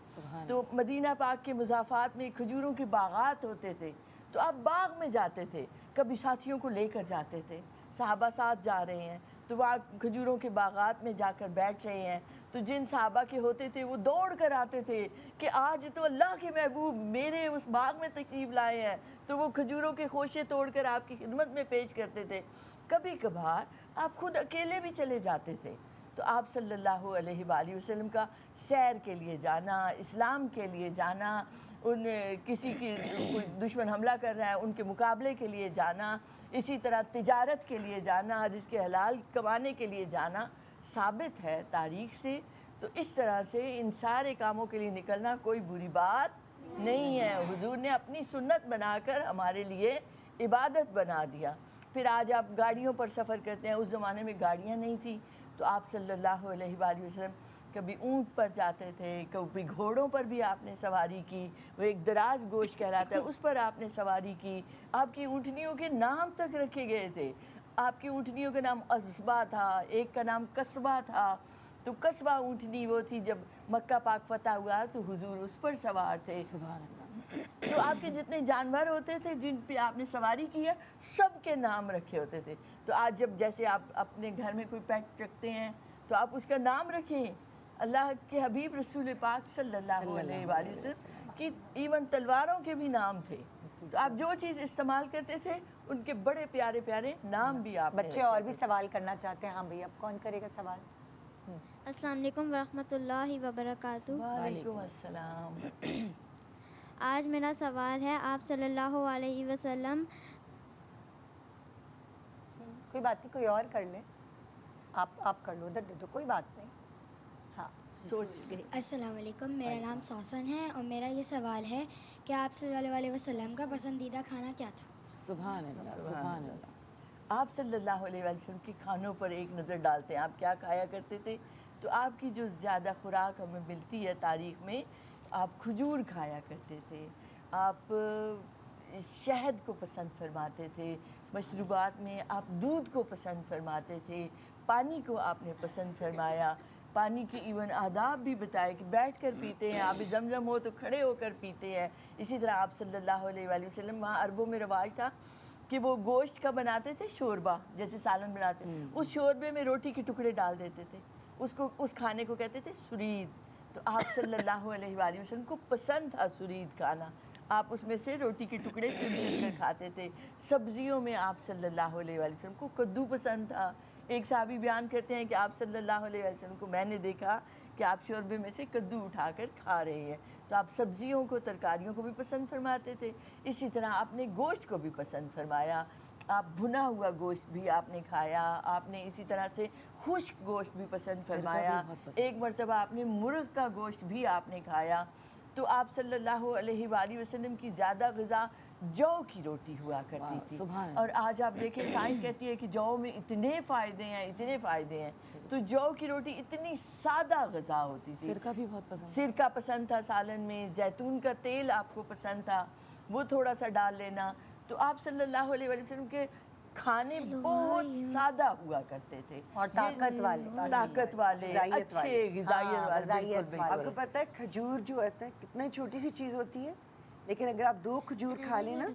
تو مدینہ پاک کے مضافات میں کھجوروں کے باغات ہوتے تھے، تو آپ باغ میں جاتے تھے، کبھی ساتھیوں کو لے کر جاتے تھے، صحابہ ساتھ جا رہے ہیں تو وہاں کھجوروں کے باغات میں جا کر بیٹھ رہے ہیں، تو جن صحابہ کے ہوتے تھے وہ دوڑ کر آتے تھے کہ آج تو اللہ کے محبوب میرے اس باغ میں تشریف لائے ہیں، تو وہ کھجوروں کے خوشے توڑ کر آپ کی خدمت میں پیش کرتے تھے۔ کبھی کبھار آپ خود اکیلے بھی چلے جاتے تھے، تو آپ صلی اللہ علیہ وآلہ وسلم کا سیر کے لیے جانا، اسلام کے لیے جانا، ان کسی کی کوئی دشمن حملہ کر رہا ہے ان کے مقابلے کے لیے جانا، اسی طرح تجارت کے لیے جانا، رزق حلال کمانے کے لیے جانا ثابت ہے تاریخ سے۔ تو اس طرح سے ان سارے کاموں کے لیے نکلنا کوئی بری بات نہیں ہے، حضور نے اپنی سنت بنا کر ہمارے لیے عبادت بنا دیا۔ پھر آج آپ گاڑیوں پر سفر کرتے ہیں، اس زمانے میں گاڑیاں نہیں تھیں، تو آپ صلی اللہ علیہ وآلہ وسلم کبھی اونٹ پر جاتے تھے، کبھی گھوڑوں پر بھی آپ نے سواری کی، وہ ایک دراز گوشت کہلاتا ہے، اس پر آپ نے سواری کی۔ آپ کی اونٹنیوں کے نام تک رکھے گئے تھے، آپ کی اونٹنیوں کا نام عصبہ تھا، ایک کا نام قصبہ تھا۔ تو قصبہ اونٹنی وہ تھی جب مکہ پاک فتح ہوا تو حضور اس پر سوار تھے۔ تو آپ کے جتنے جانور ہوتے تھے جن پہ آپ نے سواری کی ہے سب کے نام رکھے ہوتے تھے۔ تو آج جب جیسے آپ اپنے گھر میں کوئی پیٹ رکھتے ہیں تو آپ اس کا نام رکھیں، اللہ کے حبیب رسول پاک صلی اللہ علیہ وآلہ وسلم کی ایون تلواروں کے بھی نام تھے. تو آپ جو چیز استعمال کرتے تھے ان کے بڑے پیارے پیارے نام بھی آپ بچے اور بھی سوال کرنا چاہتے ہیں. ہاں بھئی اب کون کرے گا سوال؟ السلام علیکم ورحمۃ اللہ وبرکاتہ. وعلیکم السلام. آج میرا سوال ہے آپ صلی اللہ علیہ وسلم. کوئی بات نہیں, کوئی اور کر لیں. آپ کر لو, ادھر دے دو, کوئی بات نہیں. ہاں سوچ گئی. السلام علیکم, میرا نام سوسن ہے اور میرا یہ سوال ہے کہ آپ صلی اللہ علیہ وسلم کا پسندیدہ کھانا کیا تھا؟ سبحان اللہ, سبحان اللہ. آپ صلی اللہ علیہ وسلم کے کھانوں پر ایک نظر ڈالتے ہیں, آپ کیا کھایا کرتے تھے. تو آپ کی جو زیادہ خوراک ہمیں ملتی ہے تاریخ میں, آپ کھجور کھایا کرتے تھے, آپ شہد کو پسند فرماتے تھے, مشروبات میں آپ دودھ کو پسند فرماتے تھے, پانی کو آپ نے پسند فرمایا. پانی کے ایون آداب بھی بتائے کہ بیٹھ کر پیتے ہیں, آب زمزم ہو تو کھڑے ہو کر پیتے ہیں. اسی طرح آپ صلی اللہ علیہ وآلہ وسلم, وہاں عربوں میں رواج تھا کہ وہ گوشت کا بناتے تھے شوربہ, جیسے سالن بناتے ہیں, اس شوربے میں روٹی کے ٹکڑے ڈال دیتے تھے, اس کھانے کو کہتے تھے سرید. تو آپ صلی اللہ علیہ وآلہ وسلم کو پسند تھا سرید کھانا, آپ اس میں سے روٹی کے ٹکڑے چن چن کر کھاتے تھے. سبزیوں میں آپ صلی اللہ علیہ وآلہ وسلم کو کدو پسند تھا. ایک صحابی بیان کرتے ہیں کہ آپ صلی اللہ علیہ وسلم کو میں نے دیکھا کہ آپ شوربے میں سے کدو اٹھا کر کھا رہے ہیں. تو آپ سبزیوں کو, ترکاریوں کو بھی پسند فرماتے تھے. اسی طرح آپ نے گوشت کو بھی پسند فرمایا, آپ بھنا ہوا گوشت بھی آپ نے کھایا, آپ نے اسی طرح سے خشک گوشت بھی پسند فرمایا. ایک مرتبہ آپ نے مرغ کا گوشت بھی آپ نے کھایا. تو آپ صلی اللہ علیہ وآلہ وسلم کی زیادہ غذا جو کی روٹی ہوا کرتی تھی. اور آج آپ دیکھیں سائنس کہتی ہے کہ جو میں اتنے فائدے ہیں, اتنے فائدے ہیں. تو جو کی روٹی اتنی سادہ غذا ہوتی تھی. سرکہ بھی بہت پسند, سرکہ پسند تھا سالن میں, زیتون کا تیل آپ کو پسند تھا, وہ تھوڑا سا ڈال لینا. تو آپ صلی اللہ علیہ وآلہ وسلم کے کھانے بہت سادہ ہوا کرتے تھے, اور طاقت والے, اچھے غذائیت والے. آپ کو پتہ ہے کھجور جو ہوتا ہے کتنا چھوٹی سی چیز ہوتی ہے, لیکن اگر آپ 2 کھجور کھا لیں نا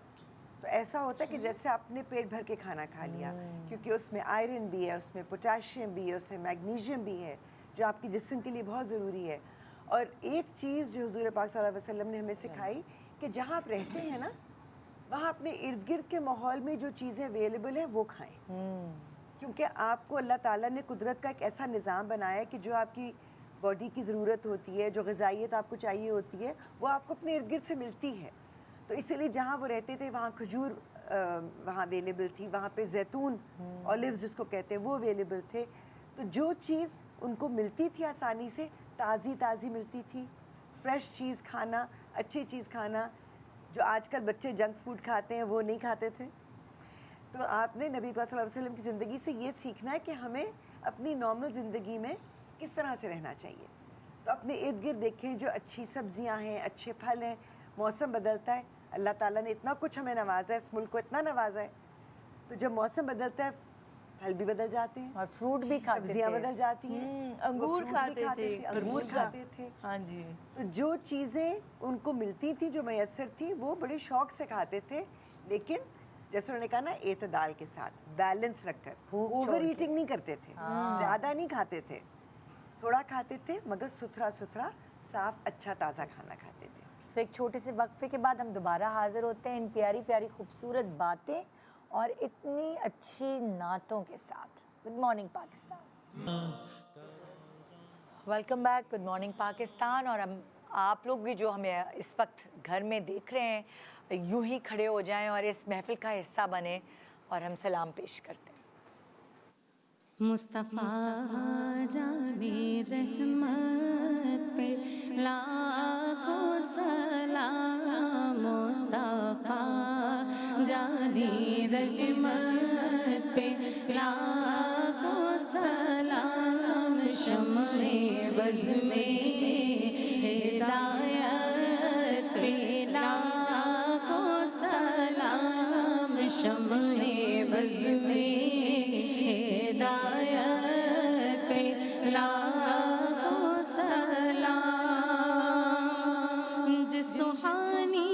تو ایسا ہوتا ہے کہ جیسے آپ نے پیٹ بھر کے کھانا کھا لیا, کیونکہ اس میں آئرن بھی ہے, اس میں پوٹاشیم بھی ہے, اس میں میگنیشیم بھی ہے, جو آپ کی جسم کے لیے بہت ضروری ہے. اور ایک چیز جو حضور پاک صلی اللہ علیہ وسلم نے ہمیں سکھائی کہ جہاں آپ رہتے ہیں نا, وہاں اپنے ارد گرد کے ماحول میں جو چیزیں اویلیبل ہیں وہ کھائیں. کیونکہ آپ کو اللہ تعالیٰ نے قدرت کا ایک ایسا نظام بنایا ہے کہ جو آپ کی باڈی کی ضرورت ہوتی ہے, جو غذائیت آپ کو چاہیے ہوتی ہے, وہ آپ کو اپنے ارد گرد سے ملتی ہے. تو اسی لیے جہاں وہ رہتے تھے وہاں کھجور وہاں اویلیبل تھی, وہاں پہ زیتون اولیوز جس کو کہتے ہیں وہ اویلیبل تھے. تو جو چیز ان کو ملتی تھی آسانی سے, تازی ملتی تھی, فریش چیز کھانا, اچھی چیز کھانا. جو آج کل بچے جنک فوڈ کھاتے ہیں وہ نہیں کھاتے تھے. تو آپ نے نبی پاک صلی اللہ علیہ وسلم کی زندگی سے یہ سیکھنا ہے کہ ہمیں اپنی نارمل زندگی میں کس طرح سے رہنا چاہیے. تو اپنے ارد گرد دیکھیں جو اچھی سبزیاں ہیں, اچھے پھل ہیں. موسم بدلتا ہے, اللہ تعالیٰ نے اتنا کچھ ہمیں نوازا ہے, اس ملک کو اتنا نوازا ہے, تو جب موسم بدلتا ہے پھل بھی بدل جاتے ہیں, اور فروٹ بھی کھاتے تھے, سبزیاں بدل جاتی ہیں, انگور کھاتے تھے, انگور کھاتے تھے. ہاں جی. تو جو چیزیں ان کو ملتی تھی, جو میسر تھی, وہ بڑے شوق سے کھاتے تھے, لیکن جیسے انہوں نے کہا نا اعتدال کے ساتھ, بیلنس رکھ کر. اوور ایٹنگ نہیں کرتے تھے, زیادہ نہیں کھاتے تھے, تھوڑا کھاتے تھے, مگر ستھرا صاف اچھا تازہ کھانا کھاتے تھے. سو ایک چھوٹے سے وقفے کے بعد ہم دوبارہ حاضر ہوتے ہیں ان پیاری پیاری خوبصورت باتیں اور اتنی اچھی نعتوں کے ساتھ. Good morning Pakistan, welcome back. Good morning Pakistan. اور ہم آپ لوگ بھی جو ہمیں اس وقت گھر میں دیکھ رہے ہیں, یوں ہی کھڑے ہو جائیں اور اس محفل کا حصہ بنیں اور ہم سلام پیش کرتے ہیں. مصطفیٰ جانے رحمت پہ لاکھوں سلام, مصطفیٰ جانے رحمت پہ لاکھوں سلام, شمع بز میں ہدایت پہ لاکھوں سلام, شمع بز میں ہدایت پہ لاکھوں سلام. جس سہانی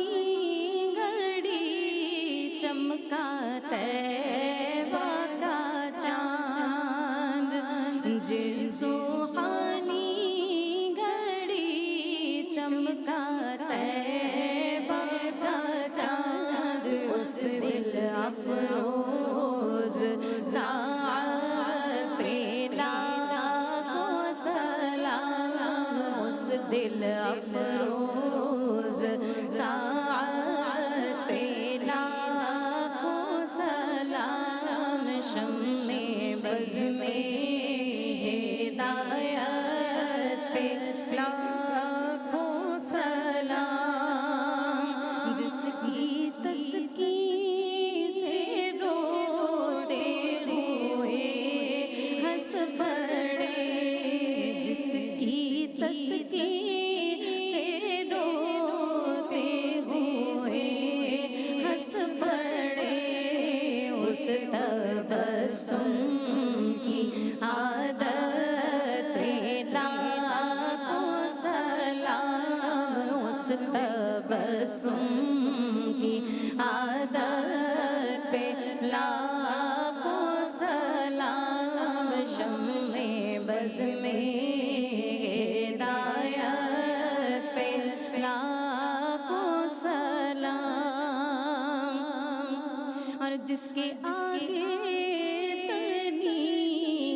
گھڑی چمکا طیبہ کا چاند, جس سہانی چمکا طیبہ کا چاند اس دل افروز ساعت پہ لاکھوں سلام، اس دل افروز ساعت پہ لاکھوں سلام، شمع بز میں ہدایت پہ لاکھوں سلام، جس کی تسکین سے روتے ہوئے ہنس پڑے، جس کی تسکین سے روتے ہوئے ہنس پڑے، اس تبسم کی عادت پہ لاکھوں سلام، اس تبسم کی عادت پہ لاکھوں سلام، شمع بز میں ہدایت پہ لاکھوں سلام، اور جس کے آگے تنی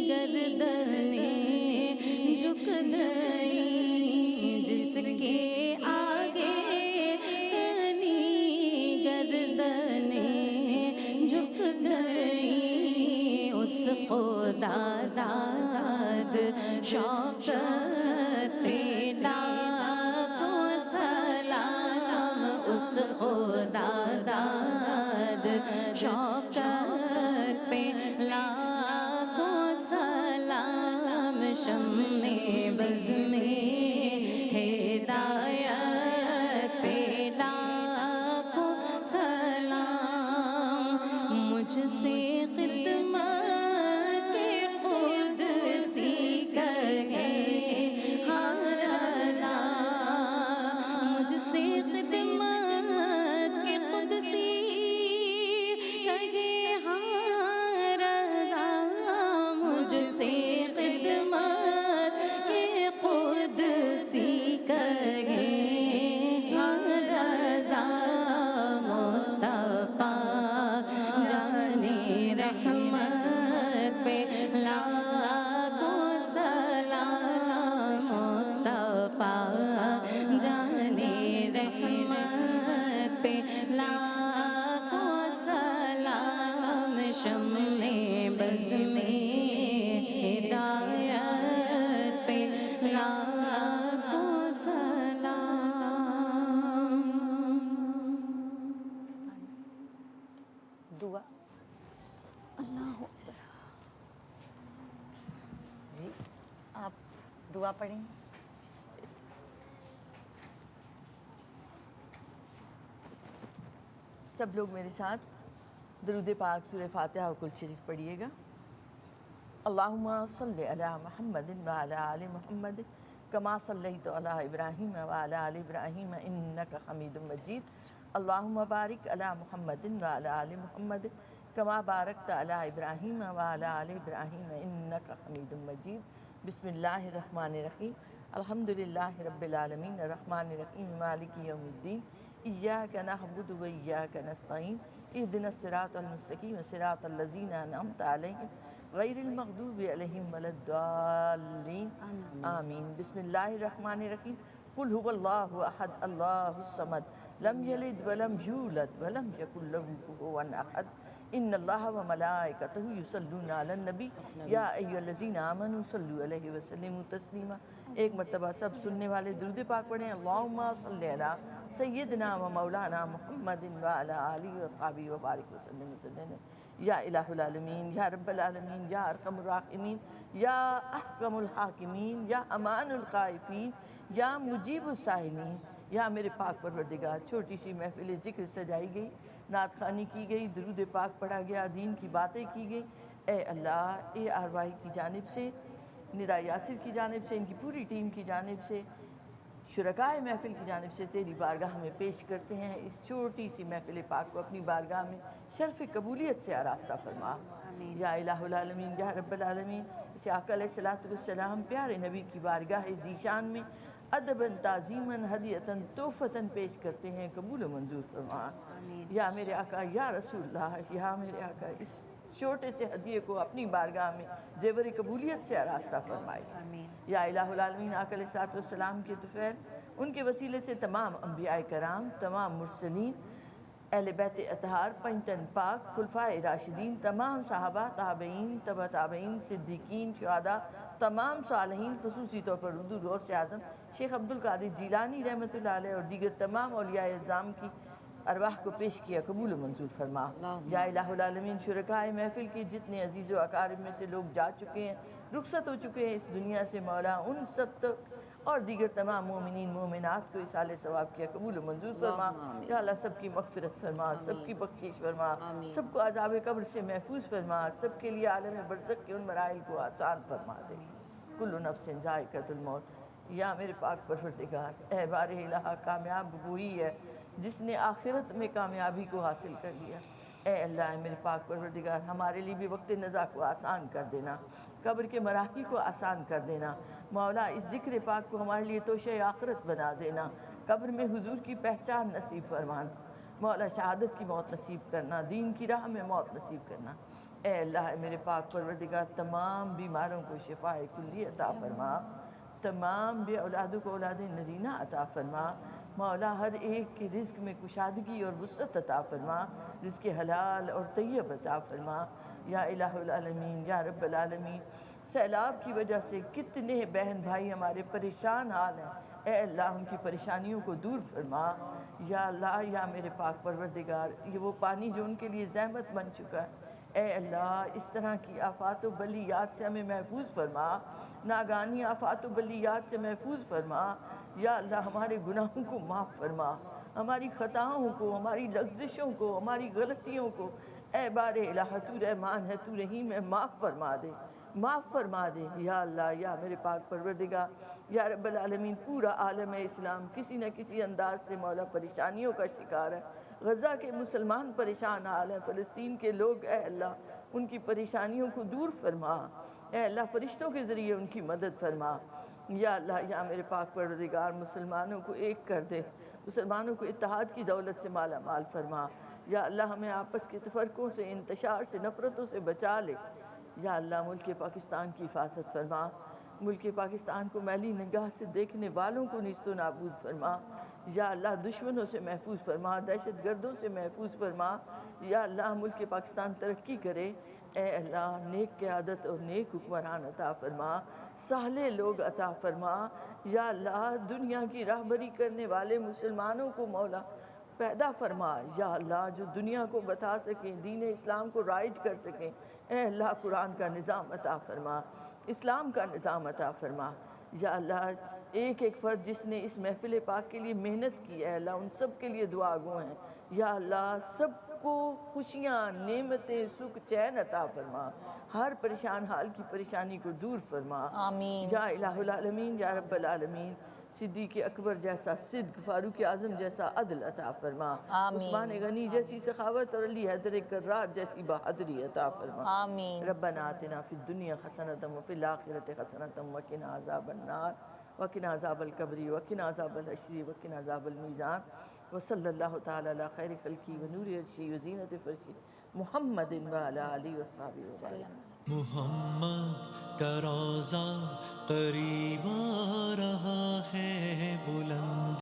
گردنیں جھک گئی، جس کے آگے تنی گردنیں جھک گئی، اس خدا داد شوکت پہ لاکھوں سلام، اس خدا داد شوکت پہ لاکھوں سلام، شمع بز میں ہدایت پہ لاکھوں سلام، مجھ سے خدمت کے قدسی کہے ہاں رضا، مجھ سے خدمت کے قدسی کہے ہاں رضا، مجھ سے خدمت کے قدسی کہے ہاں رضا، مصطفیٰ جانے رحمت پہ لاکھوں سلام، مصطفیٰ جانے رحمت پہ لاکھوں سلام، شمع بز میں ہدایت پہ لاکھوں سلام۔ دعا جی آپ دعا پڑھیں۔ سب لوگ میرے ساتھ درود پاک سورہ فاتحہ اور کل شریف پڑھیے گا۔ اللہم صلی علی محمد وعلی آل محمد کما صلیت علی ابراہیم وعلی آل ابراہیم انک حمید مجید، اللہم بارک علی محمد وعلی آل محمد کما بارکت علی ابراہیم وعلی آل ابراہیم انک حمید مجید۔ بسم اللہ الرحمن الرحیم، الحمدللہ رب العالمین، الرحمن الرحیم، مالک یوم الدین، ایاک نعبد و ایاک نستعین، اہدنا الصراط المستقیم صراط الذین انعمت علیہم غیر المغضوب علیہم ولا الضالین آمین۔ بسم اللہ الرحمن الرحیم، قل هو اللہ احد اللہ الصمد لم یلد ولم یولد ولم یکن له کفوا احد، ان اللہ و ملائکتہ یصلون علی النبی یا ایھا الذین آمنوا صلوا علیہ وسلموا تسلیما۔ ایک مرتبہ سب سننے والے درود پاک پڑھیں۔ اللہم صلی علی سیدنا و مولانا محمد وعلی آلہ وصحبہ وبارک وسلم وسلم۔ یا الہ العالمین، یا رب العالمین، یا ارحم الراحمین، یا احکم الحاکمین، یا امان الخائفین، یا مجیب السائلین، یا میرے پاک پروردگار، چھوٹی سی محفل ذکر سجائی گئی، نعت خوانی کی گئی، درود پاک پڑھا گیا، دین کی باتیں کی گئی۔ اے اللہ، اے آروائی کی جانب سے، ندا یاسر کی جانب سے، ان کی پوری ٹیم کی جانب سے، شرکائے محفل کی جانب سے تیری بارگاہ میں پیش کرتے ہیں اس چھوٹی سی محفل پاک کو، اپنی بارگاہ میں شرف قبولیت سے آراستہ فرما۔ یا الہ العالمین، یا رب العالمین، اسے آقا علیہ السلام پیارے نبی کی بارگاہ ذیشان میں ادباً تعظیماً ہدیتاً تحفتاً پیش کرتے ہیں، قبول و منظور فرما۔ یا میرے آقا یا رسول اللہ، یا میرے آقا اس چھوٹے سے ہدیے کو اپنی بارگاہ میں زیور قبولیت سے آراستہ فرمائے۔ یا الہ العالمین، آقا علیہ الصلوۃ والسلام کے طفیل، ان کے وسیلے سے تمام انبیاء کرام، تمام مرسلین، اہل بیت اطہار، پنجتن پاک، خلفائے راشدین، تمام صحابہ، تابعین، تبع تابعین، صدیقین، شہداء، تمام صالحین، خصوصی طور پر حضور غوث اعظم شیخ عبد القادر جیلانی رحمۃ اللہ علیہ اور دیگر تمام اولیاء اعظام کی ارواح کو پیش کیا، قبول و منظور فرما۔ یا الہ العالمین، شرکائے محفل کے جتنے عزیز و اقارب میں سے لوگ جا چکے ہیں، رخصت ہو چکے ہیں اس دنیا سے، مولا ان سب تک اور دیگر تمام مومنین مومنات کو اصال ثواب کیا، قبول و منظور فرما۔ یا اللہ سب کی مغفرت فرما، سب کی بخشش فرما، سب کو عذاب قبر سے محفوظ فرما، سب کے لیے عالم برزخ کے ان مراحل کو آسان فرما دے۔ کل نفس ذائقۃ الموت۔ یا میرے پاک پروردگار، اے بار الہ، کامیاب وہی ہے جس نے آخرت میں کامیابی کو حاصل کر لیا۔ اے اللہ، میرے پاک پروردگار، ہمارے لیے بھی وقت نزا کو آسان کر دینا، قبر کے مراحل کو آسان کر دینا، مولا اس ذکر پاک کو ہمارے لیے توشہ آخرت بنا دینا، قبر میں حضور کی پہچان نصیب فرمانا، مولا شہادت کی موت نصیب کرنا، دین کی راہ میں موت نصیب کرنا۔ اے اللہ، میرے پاک پروردگار، تمام بیماروں کو شفاء کلی عطا فرما، تمام بے اولادوں کو اولاد نرینہ عطا فرما، مولا ہر ایک کے رزق میں کشادگی اور وسعت عطا فرما، رزق حلال اور طیب عطا فرما۔ یا الہ العالمین، یا رب العالمین، سیلاب کی وجہ سے کتنے بہن بھائی ہمارے پریشان حال ہیں، اے اللہ ان کی پریشانیوں کو دور فرما۔ یا اللہ، یا میرے پاک پروردگار، یہ وہ پانی جو ان کے لیے زحمت بن چکا ہے، اے اللہ اس طرح کی آفات و بلیات سے ہمیں محفوظ فرما، ناگانی آفات و بلیات سے محفوظ فرما۔ یا اللہ ہمارے گناہوں کو معاف فرما، ہماری خطاؤں کو، ہماری لغزشوں کو، ہماری غلطیوں کو، اے بار الہ تو رحمان ہے، تو رحیم ہے، معاف فرما دے، معاف فرما دے۔ یا اللہ، یا میرے پاک پروردگار، یا رب العالمین، پورا عالم اسلام کسی نہ کسی انداز سے مولا پریشانیوں کا شکار ہے، غزہ کے مسلمان پریشان حال ہیں، فلسطین کے لوگ، اے اللہ ان کی پریشانیوں کو دور فرما، اے اللہ فرشتوں کے ذریعے ان کی مدد فرما۔ یا اللہ، یا میرے پاک پروردگار، مسلمانوں کو ایک کر دے، مسلمانوں کو اتحاد کی دولت سے مالا مال فرما۔ یا اللہ ہمیں آپس کے تفرقوں سے، انتشار سے، نفرتوں سے بچا لے۔ یا اللہ ملک پاکستان کی حفاظت فرما، ملک پاکستان کو میلی نگاہ سے دیکھنے والوں کو نیست و نابود فرما۔ یا اللہ دشمنوں سے محفوظ فرما، دہشت گردوں سے محفوظ فرما۔ یا اللہ ملک پاکستان ترقی کرے، اے اللہ نیک قیادت اور نیک حکمران عطا فرما، صالح لوگ عطا فرما۔ یا اللہ دنیا کی راہبری کرنے والے مسلمانوں کو مولا پیدا فرما، یا اللہ جو دنیا کو بتا سکیں، دین اسلام کو رائج کر سکیں، اے اللہ قرآن کا نظام عطا فرما، اسلام کا نظام عطا فرما۔ یا اللہ ایک ایک فرد جس نے اس محفل پاک کے لیے محنت کی، اے اللہ ان سب کے لیے دعا گو ہیں۔ یا اللہ سب کو خوشیاں، نعمتیں، سکھ، چین عطا فرما، ہر پریشان حال کی پریشانی کو دور فرما۔ آمین۔ یا الہ العالمین، یا رب العالمین، صدیق اکبر جیسا صدق، فاروق اعظم جیسا عدل عطا فرما، عثمان غنی جیسی سخاوت اور علی حیدر کرار جیسی بہادری عطا فرما۔ آمین۔ ربنا آتنا فی الدنیا حسنۃ وفی الآخرۃ حسنۃ وقنا عذاب النار وقنا عذاب القبر وقنا عذاب الحشر وقنا عذاب المیزان وصلی اللہ تعالی علی خیر خلقی ونور عرشی وزینت فرشی محمد وعلی آلہ وصحبہ وسلم۔ محمد کا روضہ قریب آ رہا ہے، بلند